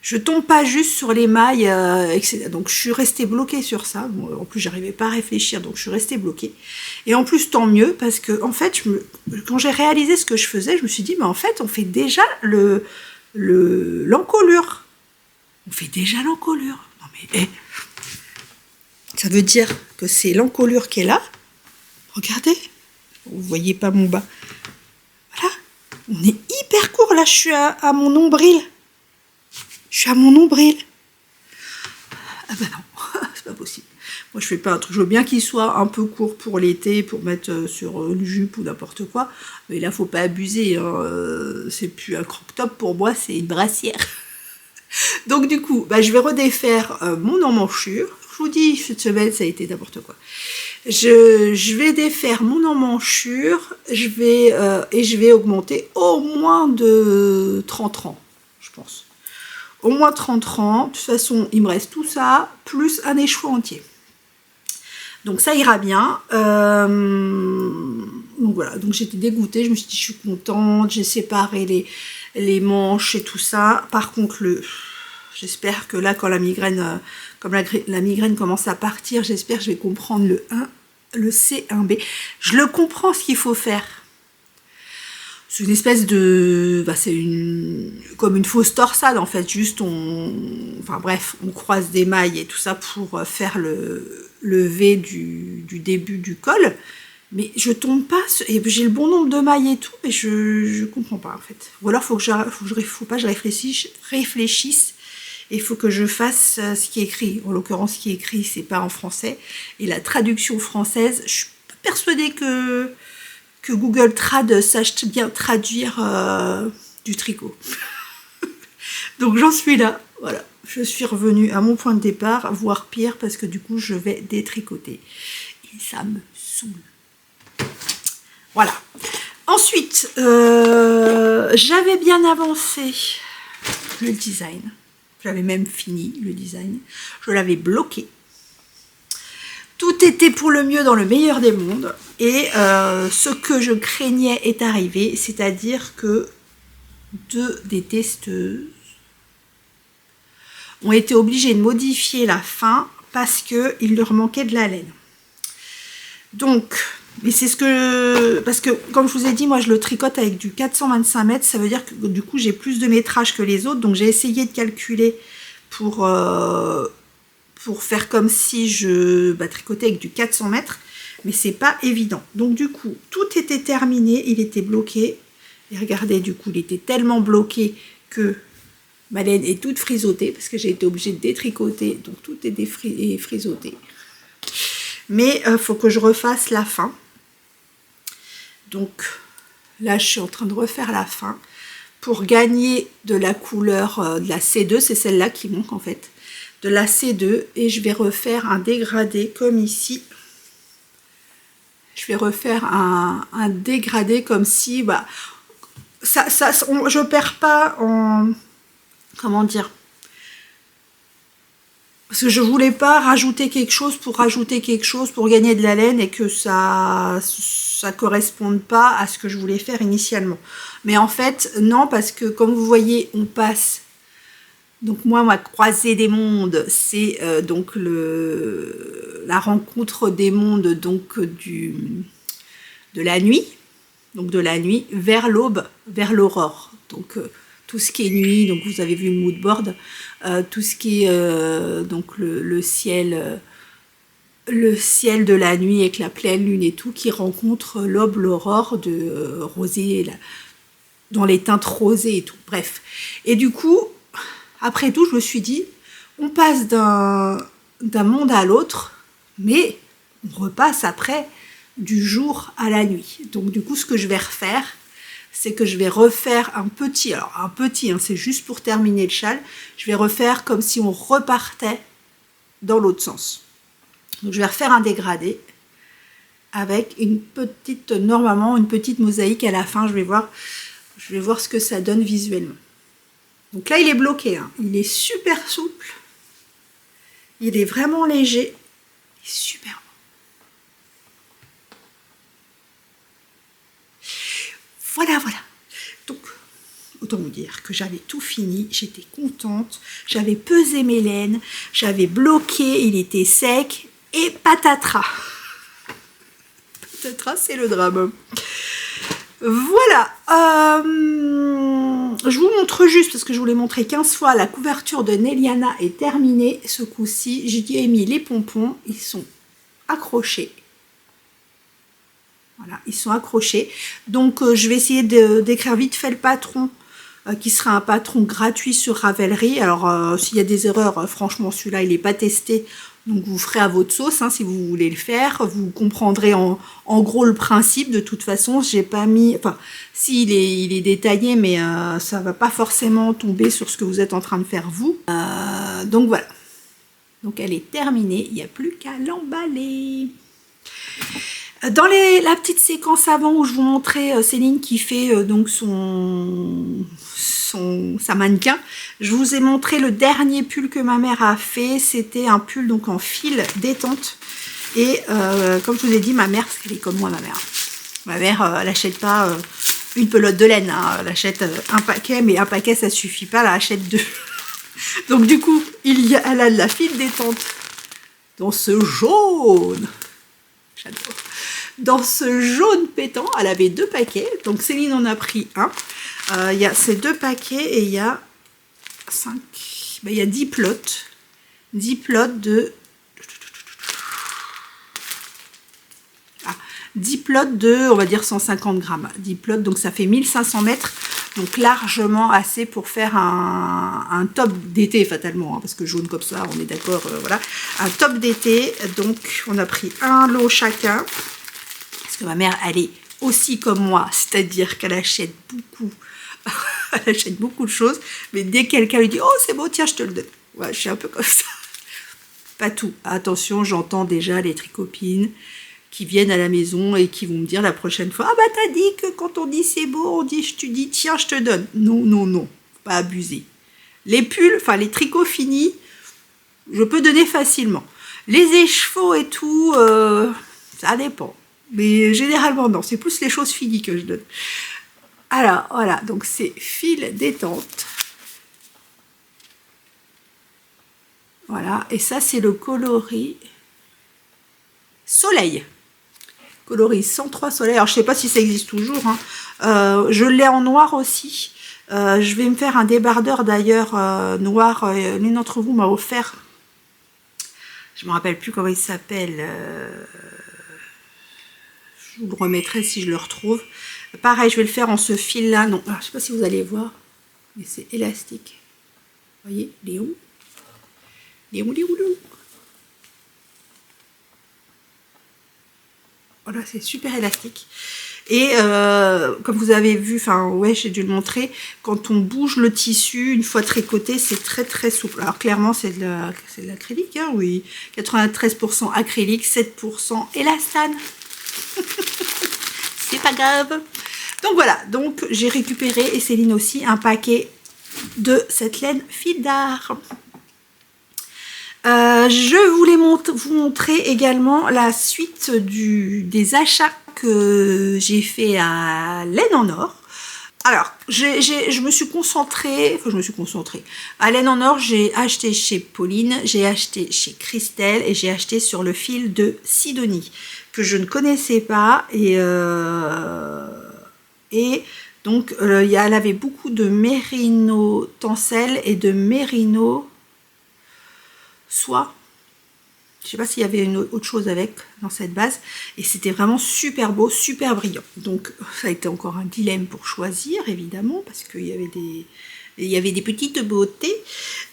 je tombe pas juste sur les mailles, etc. Donc je suis restée bloquée sur ça. Bon, en plus, j'arrivais pas à réfléchir, donc je suis restée bloquée. Et en plus, tant mieux, parce que en fait, quand j'ai réalisé ce que je faisais, je me suis dit, mais en fait, on fait déjà l'encolure. On fait déjà l'encolure. Non mais, ça veut dire que c'est l'encolure qui est là. Regardez, vous voyez pas mon bas. Voilà. On est hyper court, là, je suis à mon nombril. Je suis à mon nombril. Ah ben non, c'est pas possible. Moi, je fais pas un truc. Je veux bien qu'il soit un peu court pour l'été, pour mettre sur une jupe ou n'importe quoi. Mais là, faut pas abuser. Hein. C'est plus un crop top pour moi, c'est une brassière. Donc, du coup, bah, je vais redéfaire mon emmanchure. Je vous dis, cette semaine, ça a été n'importe quoi. Je vais défaire mon emmanchure, et je vais augmenter au moins de 30 rangs, je pense. Au moins 30 rangs. De toute façon, il me reste tout ça, plus un écheveau entier. Donc ça ira bien. Donc voilà, donc j'étais dégoûtée, je me suis dit, je suis contente, j'ai séparé les manches et tout ça. Par contre, j'espère que là, quand la migraine... Comme la migraine commence à partir, j'espère que je vais comprendre le C1B. Je le comprends ce qu'il faut faire. C'est une espèce de... Bah, c'est comme une fausse torsade en fait. Juste enfin bref, on croise des mailles et tout ça pour faire le V du début du col. Mais je tombe pas... Et j'ai le bon nombre de mailles et tout, mais je comprends pas en fait. Ou alors faut pas que je réfléchisse. Et il faut que je fasse ce qui est écrit. En l'occurrence, ce qui est écrit, c'est pas en français. Et la traduction française, je suis pas persuadée que Google Trad sache bien traduire du tricot. Donc j'en suis là, voilà. je suis revenue à mon point de départ, voire pire, parce que du coup, je vais détricoter. Et ça me saoule. Voilà. Ensuite, j'avais bien avancé le design. J'avais même fini le design. Je l'avais bloqué. Tout était pour le mieux dans le meilleur des mondes. Et ce que je craignais est arrivé, c'est-à-dire que 2 des testeuses ont été obligées de modifier la fin parce qu'il leur manquait de la laine. Donc, mais c'est ce que... Parce que, comme je vous ai dit, moi, je le tricote avec du 425 mètres. Ça veut dire que, du coup, j'ai plus de métrage que les autres. Donc, j'ai essayé de calculer pour faire comme si je tricotais avec du 400 mètres. Mais c'est pas évident. Donc, du coup, tout était terminé. Il était bloqué. Et regardez, du coup, il était tellement bloqué que ma laine est toute frisottée. Parce que j'ai été obligée de détricoter. Donc, tout est frisoté. Mais il faut que je refasse la fin. Donc là, je suis en train de refaire la fin pour gagner de la couleur de la C2. C'est celle-là qui manque en fait. De la C2. Et je vais refaire un dégradé comme ici. Je vais refaire un dégradé comme si... je ne perds pas en... Comment dire ? Parce que je voulais pas rajouter quelque chose pour gagner de la laine et que ça corresponde pas à ce que je voulais faire initialement. Mais en fait, non, parce que comme vous voyez, on passe... Donc moi, ma croisée des mondes, c'est donc la rencontre des mondes donc de la nuit. Donc de la nuit vers l'aube, vers l'aurore. Donc... tout ce qui est nuit, donc vous avez vu le mood board, tout ce qui est donc le ciel de la nuit avec la pleine lune et tout, qui rencontre l'aube, l'aurore de rosé, dans les teintes rosées et tout, bref. Et du coup, après tout, je me suis dit, on passe d'un monde à l'autre, mais on repasse après du jour à la nuit. Donc du coup, ce que je vais refaire, c'est que je vais refaire un petit, hein, c'est juste pour terminer le châle, je vais refaire comme si on repartait dans l'autre sens. Donc je vais refaire un dégradé avec normalement une petite mosaïque à la fin, je vais voir ce que ça donne visuellement. Donc là il est bloqué, hein. Il est super souple, il est vraiment léger, il est super bon. Voilà. Donc, autant vous dire que j'avais tout fini, j'étais contente, j'avais pesé mes laines, j'avais bloqué, il était sec, et patatras. Patatras, c'est le drame. Voilà. Je vous montre juste, parce que je vous l'ai montré 15 fois, la couverture de Neliana est terminée. Ce coup-ci, j'ai mis les pompons, ils sont accrochés. Voilà, ils sont accrochés. Donc, je vais essayer d'écrire vite fait le patron, qui sera un patron gratuit sur Ravelry. Alors, s'il y a des erreurs, franchement, celui-là, il n'est pas testé. Donc, vous ferez à votre sauce, hein, si vous voulez le faire. Vous comprendrez en gros le principe. De toute façon, j'ai pas mis... Enfin, si, il est détaillé, mais ça ne va pas forcément tomber sur ce que vous êtes en train de faire, vous. Donc, voilà. Donc, elle est terminée. Il n'y a plus qu'à l'emballer. Dans la petite séquence avant où je vous montrais Céline qui fait donc sa mannequin, je vous ai montré le dernier pull que ma mère a fait. C'était un pull donc en fil détente. Et comme je vous ai dit, ma mère, parce qu'elle est comme moi, ma mère, elle n'achète pas une pelote de laine, hein, elle achète un paquet, mais un paquet ça suffit pas, elle achète 2. Donc du coup, elle a de la fil détente dans ce jaune. J'adore. Dans ce jaune pétant, elle avait 2 paquets. Donc Céline en a pris un. Il y a ces 2 paquets et il y a 5. Il y a 10 plots. 10 plots de... 10 plots de, on va dire, 150 grammes. 10 plots, donc ça fait 1500 mètres. Donc largement assez pour faire un top d'été, fatalement. Hein, parce que jaune comme ça, on est d'accord, voilà. Un top d'été. Donc on a pris un lot chacun. Parce que ma mère, elle est aussi comme moi, c'est-à-dire qu'elle achète beaucoup, elle achète beaucoup de choses, mais dès que quelqu'un lui dit « Oh, c'est beau, tiens, je te le donne », Ouais, je suis un peu comme ça. Pas tout. Attention, j'entends déjà les tricopines qui viennent à la maison et qui vont me dire la prochaine fois, ah bah t'as dit que quand on dit c'est beau, tu dis tiens je te donne. Non, non, non, faut pas abuser. Les pulls, enfin les tricots finis, je peux donner facilement. Les écheveaux et tout, ça dépend. Mais généralement non, c'est plus les choses finies que je donne. Alors voilà, donc c'est fil détente. Voilà, et ça c'est le coloris soleil. Coloris 103 soleil. Alors je sais pas si ça existe toujours. Hein. Je l'ai en noir aussi. Je vais me faire un débardeur d'ailleurs noir. L'une d'entre vous m'a offert. Je me rappelle plus comment il s'appelle. Je vous le remettrai si je le retrouve. Pareil, je vais le faire en ce fil là. Non, alors, je sais pas si vous allez voir, mais c'est élastique. Vous voyez, il est où? Il est où, il est où, il est où? Voilà, c'est super élastique. Et comme vous avez vu, enfin ouais, j'ai dû le montrer, quand on bouge le tissu, une fois tricoté, c'est très très souple. Alors clairement, c'est de l'acrylique, hein, oui. 93% acrylique, 7% élastane. C'est pas grave. Donc voilà, donc j'ai récupéré, et Céline aussi, un paquet de cette laine fil d'art. Je voulais vous montrer également la suite des achats que j'ai fait à Laine en Or. Alors, je me suis concentrée, à Laine en Or, j'ai acheté chez Pauline, j'ai acheté chez Christelle et j'ai acheté sur le fil de Sidonie, que je ne connaissais pas. Et donc, elle avait beaucoup de mérino tencel et de mérino soie. Je sais pas s'il y avait une autre chose avec dans cette base, et c'était vraiment super beau, super brillant. Donc ça a été encore un dilemme pour choisir évidemment, parce qu'il y avait des petites beautés.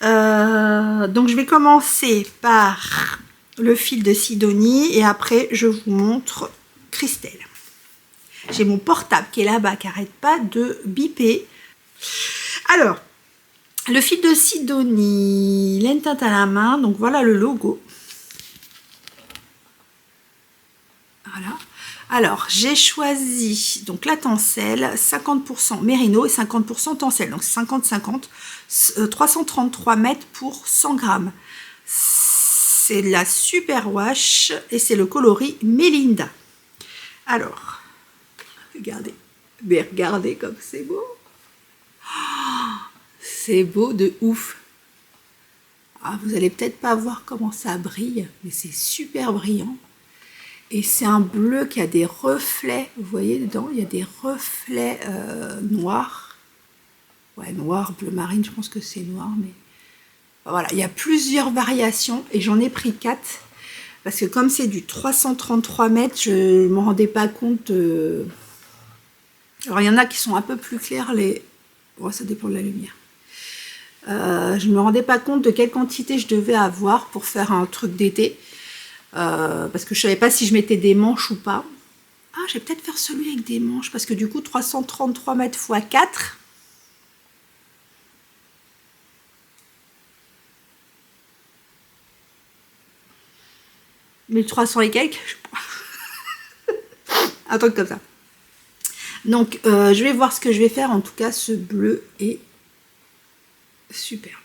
Donc je vais commencer par le fil de Sidonie et après je vous montre Christelle. J'ai mon portable qui est là-bas, qui n'arrête pas de biper. Alors, le fil de Sidonie, laine teinte à la main, donc voilà le logo. Voilà. Alors, j'ai choisi donc la tencelle, 50% mérino et 50% tencelle, donc 50-50, 333 mètres pour 100 grammes. C'est la super wash et c'est le coloris Melinda. Alors, regardez, mais regardez comme c'est beau. C'est beau de ouf. Ah, vous allez peut-être pas voir comment ça brille, mais c'est super brillant. Et c'est un bleu qui a des reflets, vous voyez dedans, il y a des reflets noirs. Ouais, noir, bleu marine, je pense que c'est noir, mais voilà, il y a plusieurs variations et j'en ai pris 4. Parce que comme c'est du 333 mètres, je ne me rendais pas compte. Alors il y en a qui sont un peu plus clairs, ça dépend de la lumière. Je ne me rendais pas compte de quelle quantité je devais avoir pour faire un truc d'été. Parce que je savais pas si je mettais des manches ou pas. Ah, je vais peut-être faire celui avec des manches, parce que du coup 333 mètres x 4. « 1300 et quelques, je sais pas. Un truc comme ça. Donc je vais voir ce que je vais faire. En tout cas, ce bleu est superbe.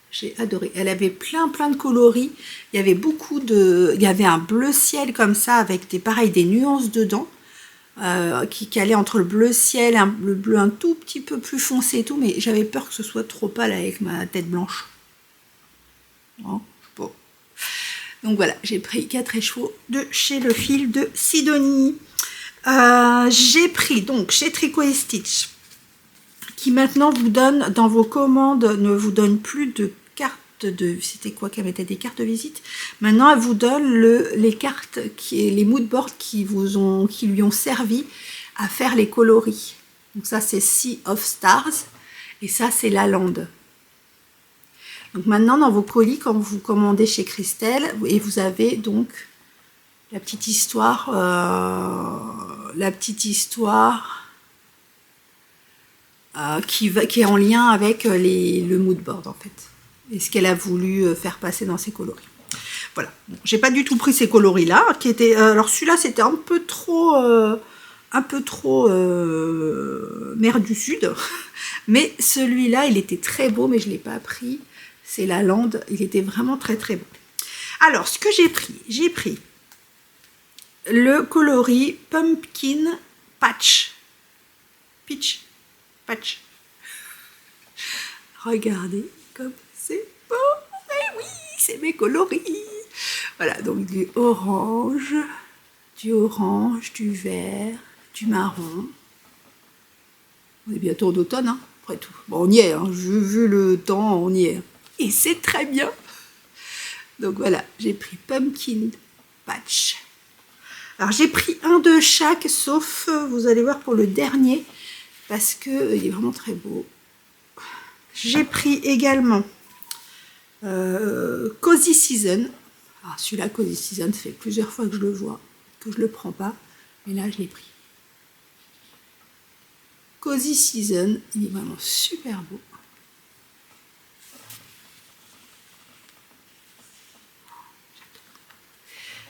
J'ai adoré. Elle avait plein de coloris. Il y avait il y avait un bleu ciel comme ça avec des nuances dedans qui allaient entre le bleu ciel, le bleu un tout petit peu plus foncé et tout, mais j'avais peur que ce soit trop pâle avec ma tête blanche. Bon, bon. Donc voilà, j'ai pris 4 écheveaux de chez le fil de Sidonie. J'ai pris donc chez Tricot et Stitch, qui maintenant vous donne, dans vos commandes, ne vous donne plus de cartes de... C'était quoi qu'elle mettait? Des cartes de visite. Maintenant, elle vous donne les cartes, les moodboards qui lui ont servi à faire les coloris. Donc ça, c'est Sea of Stars. Et ça, c'est La Lande. Donc maintenant, dans vos colis, quand vous commandez chez Christelle, et vous avez donc la petite histoire... qui est en lien avec le mood board en fait. Et ce qu'elle a voulu faire passer dans ses coloris. Voilà. Bon, j'ai pas du tout pris ces coloris-là, qui étaient. Alors celui-là, c'était un peu trop mer du Sud. Mais celui-là, il était très beau, mais je l'ai pas pris. C'est la lande. Il était vraiment très très beau. Alors, ce que j'ai pris le coloris Pumpkin Patch. Peach Patch. Regardez comme c'est beau. Eh oui, c'est mes coloris. Voilà, donc du orange, du vert, du marron. On est bientôt en automne, hein, après tout. Bon, on y est, hein, vu le temps, on y est. Et c'est très bien. Donc voilà, j'ai pris Pumpkin Patch. Alors j'ai pris un de chaque, sauf, vous allez voir pour le dernier, parce que il est vraiment très beau. J'ai pris également Cozy Season. Alors celui-là, Cozy Season, ça fait plusieurs fois que je le vois, que je le prends pas, mais là je l'ai pris. Cozy Season, il est vraiment super beau.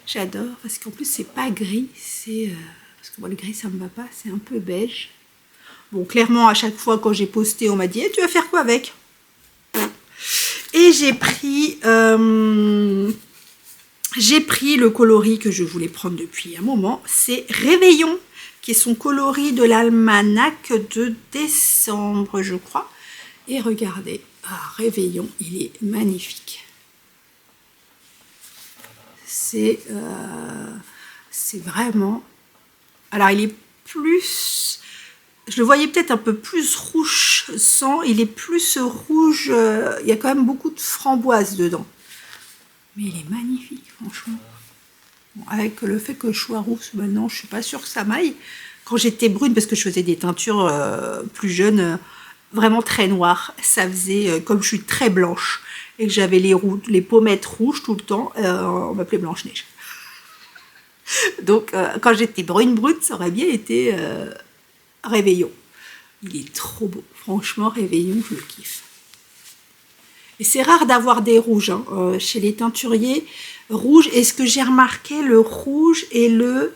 J'adore parce qu'en plus c'est pas gris, c'est parce que moi le gris ça me va pas, c'est un peu beige. Bon, clairement à chaque fois quand j'ai posté, on m'a dit tu vas faire quoi avec? Et j'ai pris le coloris que je voulais prendre depuis un moment, c'est Réveillon, qui est son coloris de l'almanach de décembre, je crois. Et regardez, Réveillon, il est magnifique. C'est vraiment... Alors, il est plus... Je le voyais peut-être un peu plus rouge sang. Il est plus rouge... il y a quand même beaucoup de framboises dedans. Mais il est magnifique, franchement. Bon, avec le fait que je sois rousse, maintenant, je ne suis pas sûre que ça m'aille. Quand j'étais brune, parce que je faisais des teintures plus jeunes, vraiment très noires, ça faisait, comme je suis très blanche, et que j'avais les pommettes rouges tout le temps, on m'appelait Blanche-Neige. Donc, quand j'étais brune, ça aurait bien été Réveillon. Il est trop beau. Franchement, Réveillon, je le kiffe. Et c'est rare d'avoir des rouges hein, chez les teinturiers. Rouge, et ce que j'ai remarqué, le rouge et le...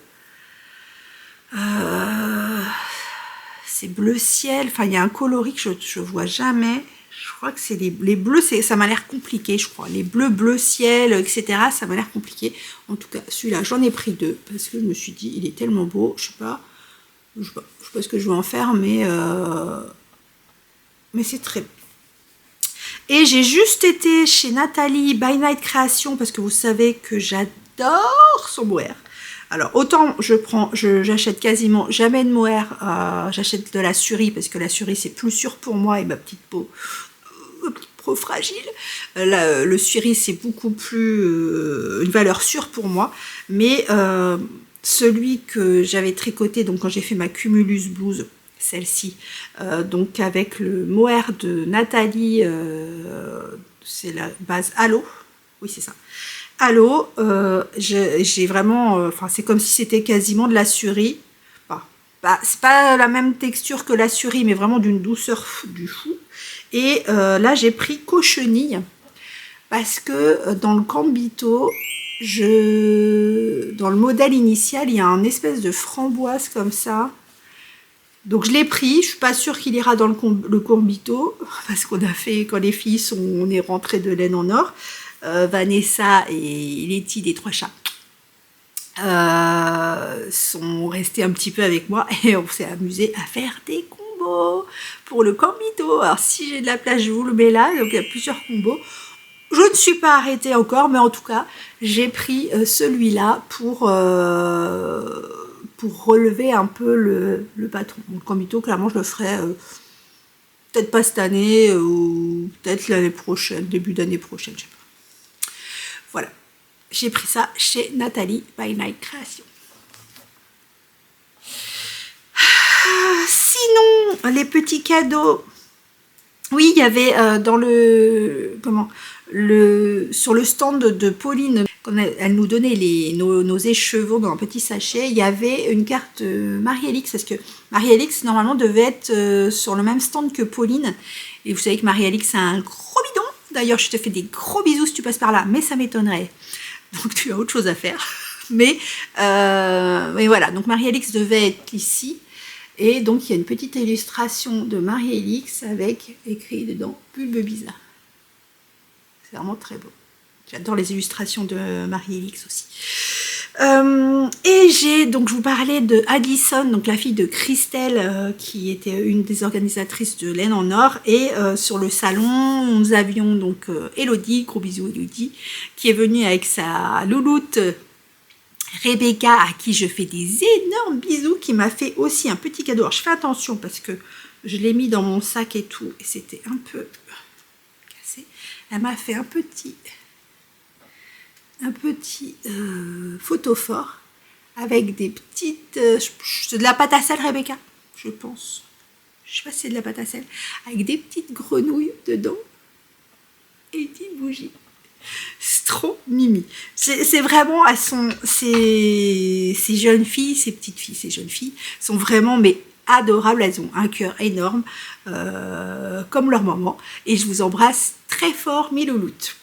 c'est bleu ciel. Enfin, il y a un coloris que je ne vois jamais. Je crois que c'est les bleus, ça m'a l'air compliqué, je crois. Les bleus, bleu ciel, etc. Ça m'a l'air compliqué. En tout cas, celui-là, j'en ai pris deux parce que je me suis dit, il est tellement beau. Je sais pas ce que je vais en faire, mais c'est très beau. Et j'ai juste été chez Nathalie by Night Création parce que vous savez que j'adore son mohair. Alors autant j'achète quasiment jamais de mohair, j'achète de la surie parce que la surie c'est plus sûr pour moi et ma petite peau fragile. Le surie c'est beaucoup plus une valeur sûre pour moi, mais celui que j'avais tricoté donc quand j'ai fait ma Cumulus blouse, celle-ci, donc avec le mohair de Nathalie, c'est la base Halo, oui c'est ça, Halo, j'ai vraiment, enfin c'est comme si c'était quasiment de la surie, c'est pas la même texture que la surie, mais vraiment d'une douceur du fou, et là j'ai pris Cochenille, parce que dans le Cambito, dans le modèle initial, il y a un espèce de framboise comme ça. Donc je l'ai pris, je suis pas sûre qu'il ira dans le Cambito, parce qu'on a fait, quand les filles on est rentrées de laine en or, Vanessa et Letty des Trois Chats sont restés un petit peu avec moi et on s'est amusé à faire des combos pour le Cambito. Alors si j'ai de la place, je vous le mets là, donc il y a plusieurs combos. Je ne suis pas arrêtée encore, mais en tout cas, j'ai pris celui-là pour relever un peu le patron. Donc, Cambito, clairement, je le ferai peut-être pas cette année ou peut-être l'année prochaine, début d'année prochaine, je sais pas. Voilà, j'ai pris ça chez Nathalie by Night Création. Sinon, les petits cadeaux Oui, il y avait dans le sur le stand de Pauline, quand elle nous donnait nos écheveaux dans un petit sachet, il y avait une carte Marie-Alix, parce que Marie-Alix normalement devait être sur le même stand que Pauline. Et vous savez que Marie-Alix a un gros bidon. D'ailleurs, je te fais des gros bisous si tu passes par là, mais ça m'étonnerait. Donc tu as autre chose à faire. Mais voilà, donc Marie-Alix devait être ici. Et donc, il y a une petite illustration de Marie-Alix avec écrit dedans « Bulbe bizarre ». C'est vraiment très beau. J'adore les illustrations de Marie-Alix aussi. Et donc je vous parlais de Addison, donc la fille de Christelle, qui était une des organisatrices de Laine en Or. Et sur le salon, nous avions donc Elodie, gros bisous Elodie, qui est venue avec sa louloute Rebecca, à qui je fais des énormes bisous, qui m'a fait aussi un petit cadeau. Alors je fais attention parce que je l'ai mis dans mon sac et tout, et c'était un peu cassé. Elle m'a fait un petit photophore avec des petites... c'est de la pâte à sel, Rebecca, je pense. Je sais pas si c'est de la pâte à sel. Avec des petites grenouilles dedans et une petite bougie. C'est trop mimi. C'est vraiment, ces jeunes filles, ces petites filles, ces jeunes filles sont vraiment adorables. Elles ont un cœur énorme, comme leur maman. Et je vous embrasse très fort, mes louloutes.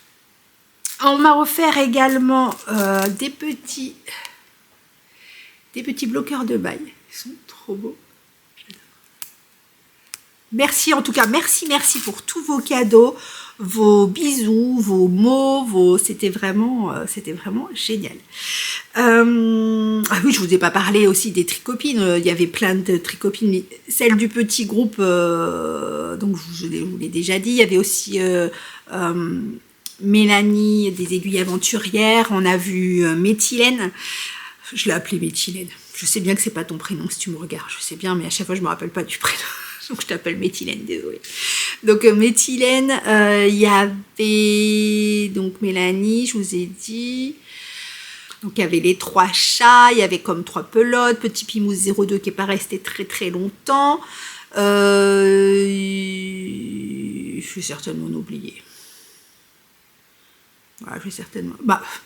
On m'a offert également des petits bloqueurs de bail. Ils sont trop beaux. Merci en tout cas, merci pour tous vos cadeaux, vos bisous, vos mots, c'était vraiment génial. Ah oui, je vous ai pas parlé aussi des tricopines, il y avait plein de tricopines, mais celle du petit groupe, donc je vous l'ai déjà dit, il y avait aussi Mélanie des aiguilles aventurières, on a vu Méthylène, je l'ai appelée Méthylène, je sais bien que c'est pas ton prénom si tu me regardes, je sais bien, mais à chaque fois je me rappelle pas du prénom. Donc je t'appelle Méthylène, désolée. Donc Méthylène, il y avait donc Mélanie, je vous ai dit. Donc il y avait les 3 chats, il y avait comme 3 pelotes, Petit Pimousse 02 qui n'est pas resté très longtemps. Je vais certainement en oublier. Voilà, je vais certainement...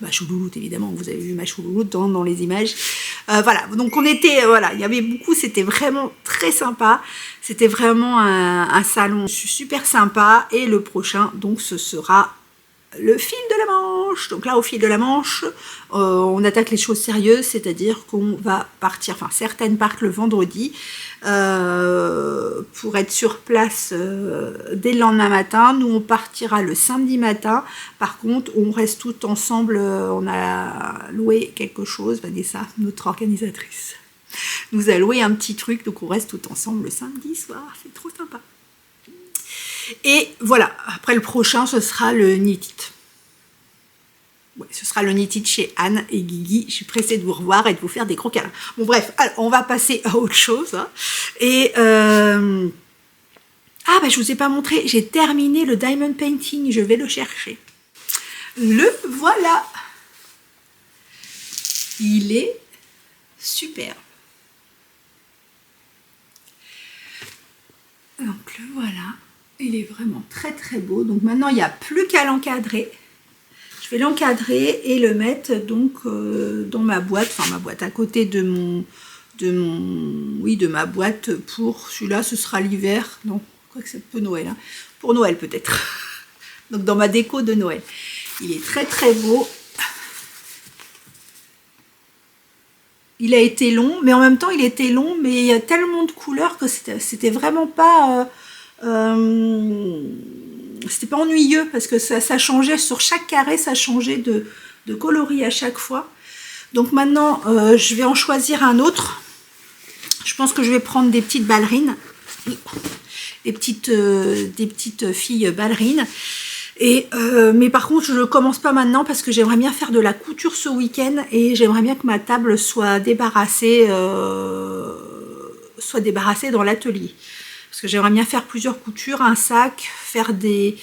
ma choulouloute, évidemment, vous avez vu ma choulouloute dans les images. Voilà, donc on était... voilà, il y avait beaucoup, c'était vraiment très sympa. C'était vraiment un salon super sympa. Et le prochain, donc, ce sera le fil de la Manche. Donc là, au fil de la Manche, on attaque les choses sérieuses, c'est-à-dire qu'on va partir... Enfin, certaines partent le vendredi pour être sur place dès le lendemain matin. Nous, on partira le samedi matin. Par contre, on reste tous ensemble. On a loué quelque chose. Vanessa, notre organisatrice, nous a loué un petit truc. Donc, on reste tous ensemble le samedi soir. C'est trop sympa. Et voilà. Après, le prochain, ce sera le Knit It. Ouais, ce sera le Knit It chez Anne et Guigui. Je suis pressée de vous revoir et de vous faire des gros câlins. Bon, bref, alors, on va passer à autre chose. Hein. Et ah, je vous ai pas montré. J'ai terminé le diamond painting. Je vais le chercher. Le voilà. Il est superbe. Donc le voilà. Il est vraiment très beau. Donc maintenant, il n'y a plus qu'à l'encadrer. Je vais l'encadrer et le mettre donc dans ma boîte, enfin ma boîte à côté de ma boîte pour celui-là, ce sera l'hiver. Non, je crois que c'est un peu Noël. Hein. Pour Noël peut-être. Donc dans ma déco de Noël. Il est très beau. Il a été long, mais en même temps, il était long, mais il y a tellement de couleurs que c'était vraiment pas... c'était pas ennuyeux parce que ça changeait sur chaque carré, ça changeait de coloris à chaque fois. Donc maintenant, je vais en choisir un autre. Je pense que je vais prendre des petites ballerines, des petites filles ballerines. Et mais par contre, je ne commence pas maintenant parce que j'aimerais bien faire de la couture ce week-end et j'aimerais bien que ma table soit débarrassée dans l'atelier. Parce que j'aimerais bien faire plusieurs coutures, un sac, faire des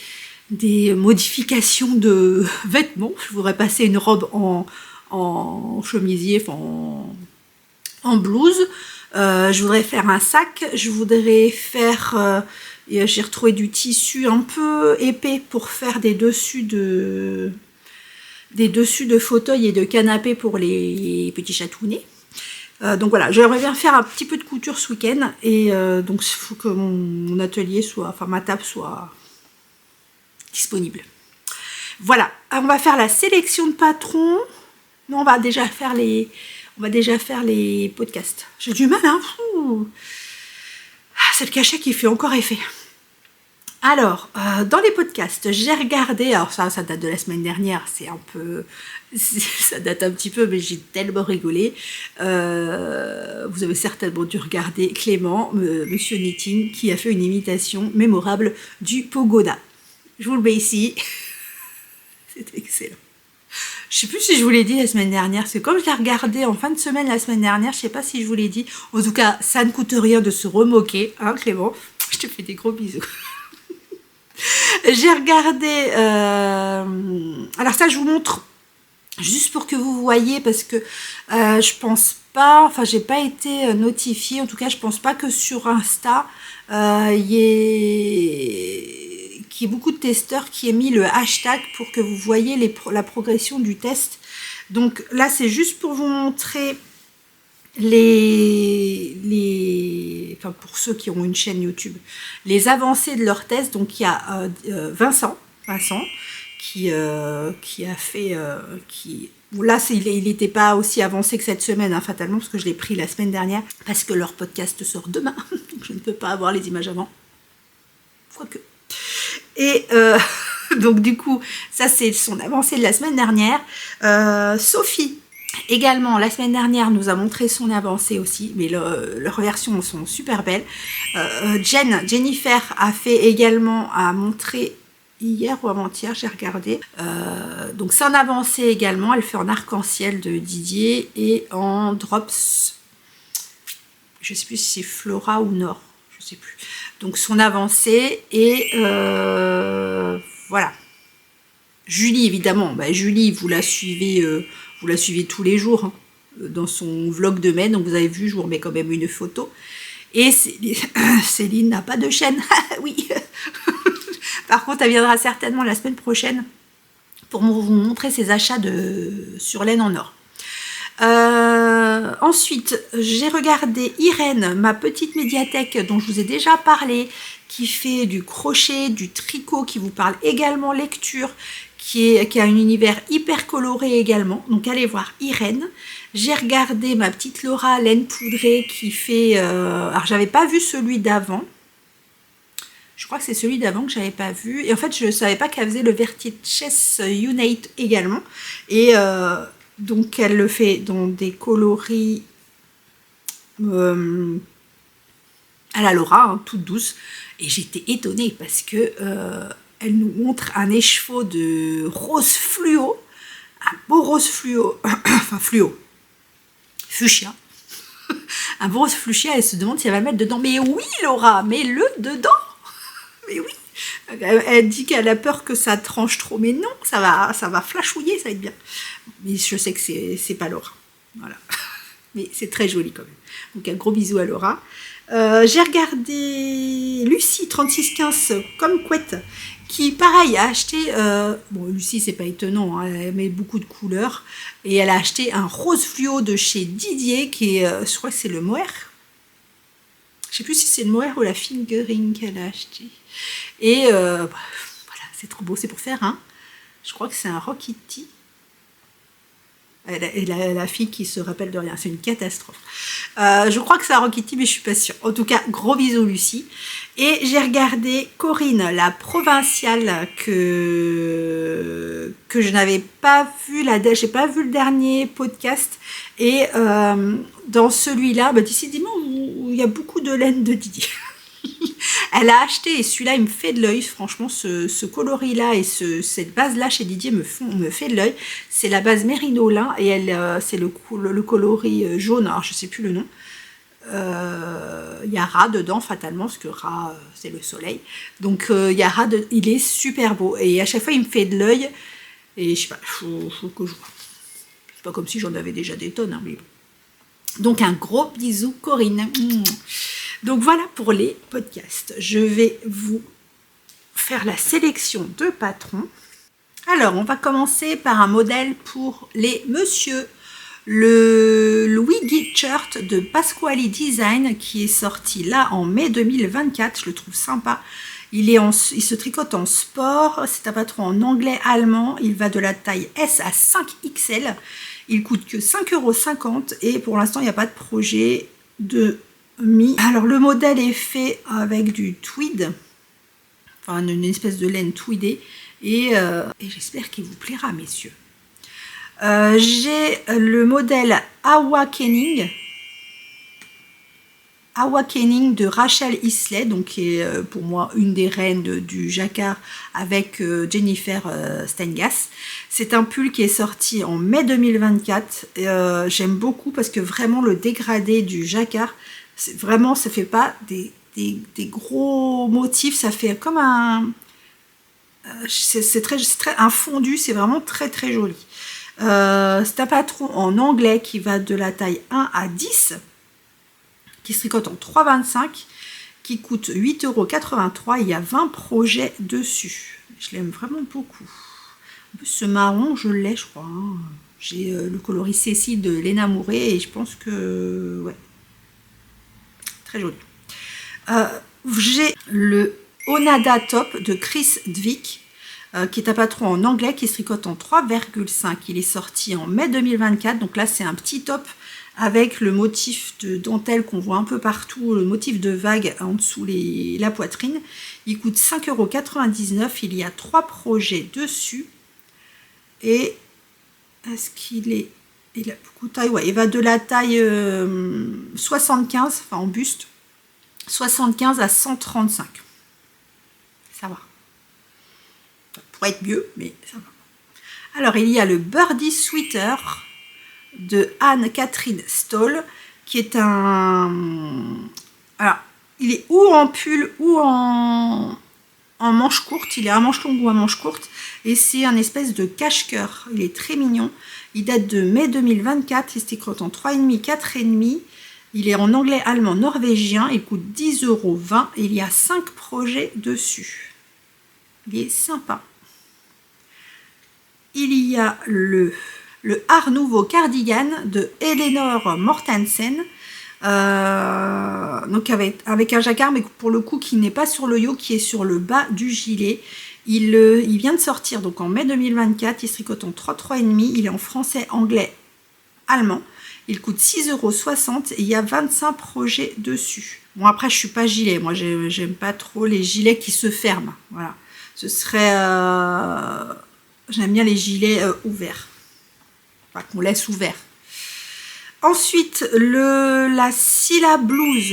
modifications de vêtements. Je voudrais passer une robe en chemisier, enfin en blouse. Je voudrais faire un sac, je voudrais faire... j'ai retrouvé du tissu un peu épais pour faire des dessus de fauteuils et de canapés pour les petits chatounets. Donc voilà, j'aimerais bien faire un petit peu de couture ce week-end et donc il faut que mon atelier soit, enfin ma table soit disponible. Voilà, on va faire la sélection de patrons. Non, on va déjà faire les podcasts. J'ai du mal, hein. C'est le cachet qui fait encore effet. Alors, dans les podcasts, j'ai regardé, alors ça date de la semaine dernière, ça date un petit peu, mais j'ai tellement rigolé. Vous avez certainement dû regarder Clément, Monsieur Knitting, qui a fait une imitation mémorable du Pogoda. Je vous le mets ici. C'est excellent. Je sais plus si je vous l'ai dit la semaine dernière, c'est comme je l'ai regardé en fin de semaine la semaine dernière, je sais pas si je vous l'ai dit. En tout cas, ça ne coûte rien de se remoquer, hein Clément. Je te fais des gros bisous. J'ai regardé, alors ça je vous montre juste pour que vous voyez parce que je pense pas, enfin j'ai pas été notifiée, en tout cas je pense pas que sur Insta il y ait beaucoup de testeurs qui aient mis le hashtag pour que vous voyez la progression du test. Donc là c'est juste pour vous montrer enfin pour ceux qui ont une chaîne YouTube, les avancées de leur test. Donc il y a Vincent qui a fait, là il n'était pas aussi avancé que cette semaine, hein, fatalement, parce que je l'ai pris la semaine dernière, parce que leur podcast sort demain, donc je ne peux pas avoir les images avant, quoique. Et donc du coup, ça c'est son avancée de la semaine dernière. Sophie, également, la semaine dernière, nous a montré son avancée aussi, mais leurs versions sont super belles. Jennifer a montré hier ou avant-hier, j'ai regardé. Donc c'est en avancée également, elle fait en arc-en-ciel de Didier et en drops, je sais plus si c'est Flora ou Nord, je sais plus. Donc son avancée et voilà. Julie, évidemment, Julie, vous la suivez tous les jours hein, dans son vlog de mai, donc vous avez vu, je vous remets quand même une photo. Et Céline n'a pas de chaîne, oui. Par contre, elle viendra certainement la semaine prochaine pour vous montrer ses achats sur laine en or. Ensuite, j'ai regardé Irène, ma petite médiathèque dont je vous ai déjà parlé, qui fait du crochet, du tricot, qui vous parle également lecture, qui a un univers hyper coloré également. Donc allez voir Irène. J'ai regardé ma petite Laura laine poudrée qui fait... alors j'avais pas vu celui d'avant. Je crois que c'est celui d'avant que j'avais pas vu. Et en fait, je ne savais pas qu'elle faisait le Vertices Unite également. Et donc, elle le fait dans des coloris à la Laura, hein, toute douce. Et j'étais étonnée parce que elle nous montre un écheveau de rose fluo. Un beau rose fluo. Enfin, fluo. Fuchsia. Un beau rose fuchsia. Elle se demande si elle va le mettre dedans. Mais oui, Laura, mets-le dedans. Mais oui, elle dit qu'elle a peur que ça tranche trop, mais non, ça va flashouiller, ça va être bien. Mais je sais que c'est pas Laura, voilà. Mais c'est très joli quand même. Donc un gros bisou à Laura. J'ai regardé Lucie 3615 comme couette, qui pareil a acheté, bon Lucie c'est pas étonnant, hein, elle met beaucoup de couleurs, et elle a acheté un rose fluo de chez Didier, qui est, je crois que c'est le Mohair. Je sais plus si c'est le Mohair ou la Fingering qu'elle a acheté. Et voilà, c'est trop beau, c'est pour faire un. Je crois que c'est un Rockity. Et la fille qui se rappelle de rien, c'est une catastrophe. Je crois que c'est un Rockity, mais je suis pas sûre. En tout cas, gros bisous Lucie. Et j'ai regardé Corinne, la provinciale que je n'avais pas vu, j'ai pas vu le dernier podcast. Et dans celui-là, décidément, il y a beaucoup de laine de Didier. Elle a acheté, et celui-là il me fait de l'œil, franchement ce coloris là et cette base là chez Didier me fait de l'œil. C'est la base Merino lin et c'est le coloris jaune, alors je sais plus le nom. Il y a rat dedans fatalement, parce que rat c'est le soleil, donc il y a rat, il est super beau et à chaque fois il me fait de l'œil et je sais pas, faut que je vois. C'est pas comme si j'en avais déjà des tonnes, hein, mais bon. Donc un gros bisou Corinne. Donc voilà pour les podcasts. Je vais vous faire la sélection de patrons. Alors on va commencer par un modèle pour les messieurs. Le Louis Guichert de Pasquali Design qui est sorti là en mai 2024. Je le trouve sympa. Il se tricote en sport. C'est un patron en anglais-allemand. Il va de la taille S à 5XL. Il coûte que 5,50 € et pour l'instant, il n'y a pas de projet de mis. Alors, le modèle est fait avec du tweed, enfin une espèce de laine tweedée et j'espère qu'il vous plaira, messieurs. J'ai le modèle Awakening de Rachel Isley, donc qui est pour moi une des reines du jacquard avec Jennifer Stengas. C'est un pull qui est sorti en mai 2024. J'aime beaucoup parce que vraiment le dégradé du jacquard, vraiment ça fait pas des gros motifs, ça fait comme un... c'est très un fondu, c'est vraiment très très joli. C'est un patron en anglais qui va de la taille 1 à 10, qui se tricote en 3,25, qui coûte 8,83 €. Il y a 20 projets dessus. Je l'aime vraiment beaucoup. En plus, ce marron, je l'ai, je crois. Hein. J'ai le coloris Cécile de Léna Mouret et je pense que... ouais. Très joli. J'ai le Onada Top de Chris Dvick, qui est un patron en anglais qui se tricote en 3,5. Il est sorti en mai 2024. Donc là, c'est un petit top avec le motif de dentelle qu'on voit un peu partout, le motif de vague en dessous la poitrine. Il coûte 5,99 €. Il y a 3 projets dessus. Et est-ce qu'il est... Il a beaucoup de taille, ouais, il va de la taille 75, enfin en buste, 75 à 135. Ça va. Ça pourrait être mieux, mais ça va. Alors, il y a le Birdie Sweater de Anne-Catherine Stoll, qui est un... Alors, il est ou en pull ou en manche courte. Il est à manche longue ou à manche courte. Et c'est un espèce de cache-cœur. Il est très mignon. Il date de mai 2024. Il se tricote en 3,5, 4,5. Il est en anglais, allemand, norvégien. Il coûte 10,20 € et il y a 5 projets dessus. Il est sympa. Il y a le Art Nouveau Cardigan de Eleanor Mortensen. Donc avec un jacquard, mais pour le coup qui n'est pas sur le yoke, qui est sur le bas du gilet. Il vient de sortir donc en mai 2024. Il se tricote en 3,5. Il est en français, anglais, allemand. Il coûte 6,60 € et il y a 25 projets dessus. Bon, après, je suis pas gilet. Moi, j'aime pas trop les gilets qui se ferment. Voilà. Ce serait... j'aime bien les gilets ouverts. Enfin, qu'on laisse ouverts. Ensuite, la Silla Blues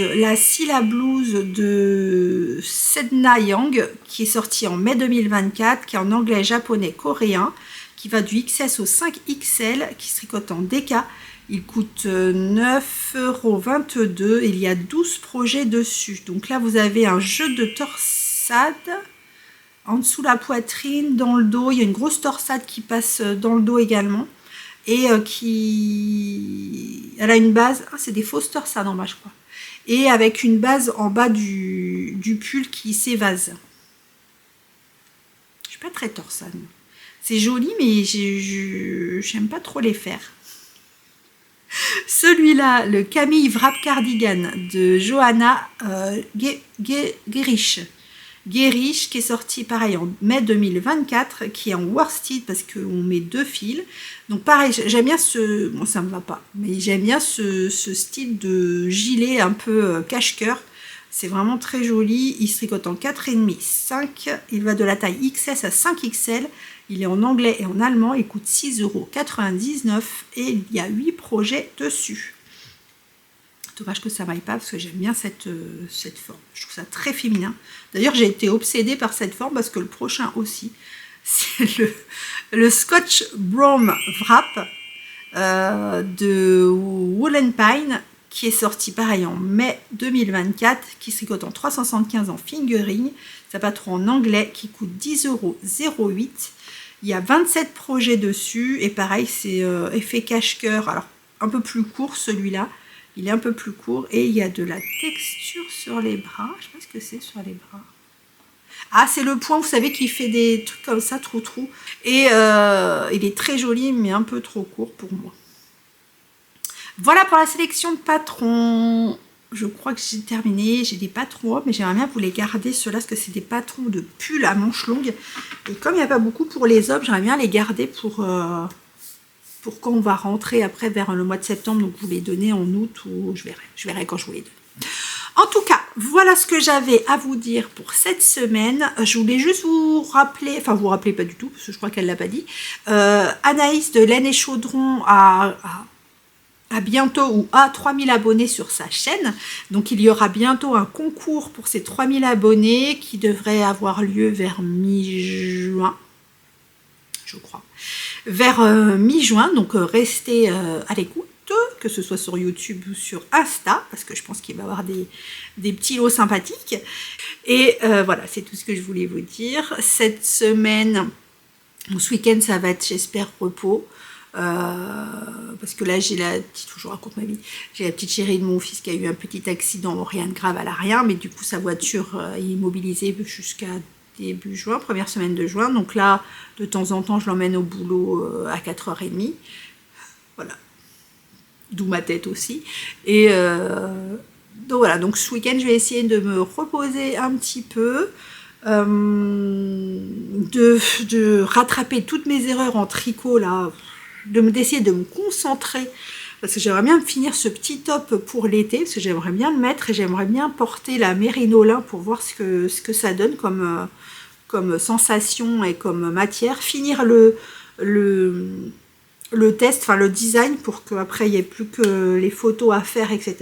de Sedna Yang, qui est sorti en mai 2024, qui est en anglais, japonais, coréen, qui va du XS au 5XL, qui se tricote en DK. Il coûte 9,22 €. Il y a 12 projets dessus. Donc là, vous avez un jeu de torsade en dessous la poitrine, dans le dos. Il y a une grosse torsade qui passe dans le dos également. Et elle a une base, c'est des fausses torsades en bas, je crois. Et avec une base en bas du pull qui s'évase. Je suis pas très torsade. C'est joli, mais j'aime pas trop les faire. Celui-là, le Camille Wrap Cardigan de Johanna Gerich, qui est sorti pareil en mai 2024, qui est en worsted parce qu'on met 2 fils. Donc pareil, j'aime bien ce... Bon, ça me va pas, mais j'aime bien ce style de gilet un peu cache-cœur. C'est vraiment très joli. Il se tricote en 4,5, 5. Il va de la taille XS à 5XL. Il est en anglais et en allemand. Il coûte 6,99 € et il y a 8 projets dessus. Dommage que ça ne m'aille pas parce que j'aime bien cette forme. Je trouve ça très féminin. D'ailleurs, j'ai été obsédée par cette forme parce que le prochain aussi, c'est le Scotch Brom Wrap de Woolen Pine, qui est sorti pareil en mai 2024, qui se tricote en 375 en fingering. Ça patron en anglais qui coûte 10,08 €. Il y a 27 projets dessus et pareil, c'est effet cache-cœur. Alors, un peu plus court celui-là. il est un peu plus court et il y a de la texture sur les bras. Je sais pas ce que c'est sur les bras. Ah, c'est le point, vous savez, qui fait des trucs comme ça, trou-trou. Et il est très joli, mais un peu trop court pour moi. Voilà pour la sélection de patrons. Je crois que j'ai terminé. J'ai des patrons, mais j'aimerais bien vous les garder, ceux-là, parce que c'est des patrons de pull à manches longues. Et comme il n'y a pas beaucoup pour les hommes, j'aimerais bien les garder pour quand on va rentrer après vers le mois de septembre. Donc, vous les donnez en août ou je verrai quand je vous les donne. En tout cas, voilà ce que j'avais à vous dire pour cette semaine. Je voulais juste vous rappeler, enfin vous rappelez pas du tout, parce que je crois qu'elle l'a pas dit, Anaïs de Laine et Chaudron a bientôt ou a 3000 abonnés sur sa chaîne. Donc il y aura bientôt un concours pour ces 3000 abonnés qui devrait avoir lieu vers mi-juin, je crois. Vers mi-juin, donc restez à l'écoute, que ce soit sur YouTube ou sur Insta, parce que je pense qu'il va y avoir des petits lots sympathiques. Et voilà, c'est tout ce que je voulais vous dire. Cette semaine, ou ce week-end, ça va être, j'espère, repos. Parce que là, j'ai la petite, je vous raconte ma vie, j'ai la petite chérie de mon fils qui a eu un petit accident, rien de grave, elle a rien, mais du coup, sa voiture est immobilisée jusqu'à début juin, première semaine de juin. Donc là, de temps en temps, je l'emmène au boulot à 4h30. Voilà. D'où ma tête aussi. Et donc voilà, donc ce week-end, je vais essayer de me reposer un petit peu, de rattraper toutes mes erreurs en tricot, là, d'essayer de me concentrer, parce que j'aimerais bien finir ce petit top pour l'été, parce que j'aimerais bien le mettre, et j'aimerais bien porter la Merino lin pour voir ce que ça donne comme sensation et comme matière, finir le test, enfin le design, pour qu'après il n'y ait plus que les photos à faire, etc.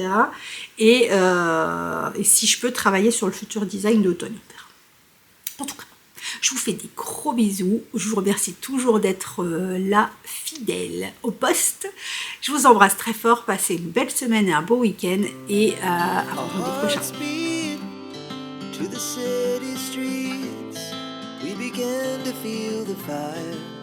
Et si je peux travailler sur le futur design d'automne. En tout cas, je vous fais des gros bisous. Je vous remercie toujours d'être là, fidèle au poste. Je vous embrasse très fort. Passez une belle semaine et un beau week-end. Et à vendredi prochain. To the city streets, we began to feel the fire.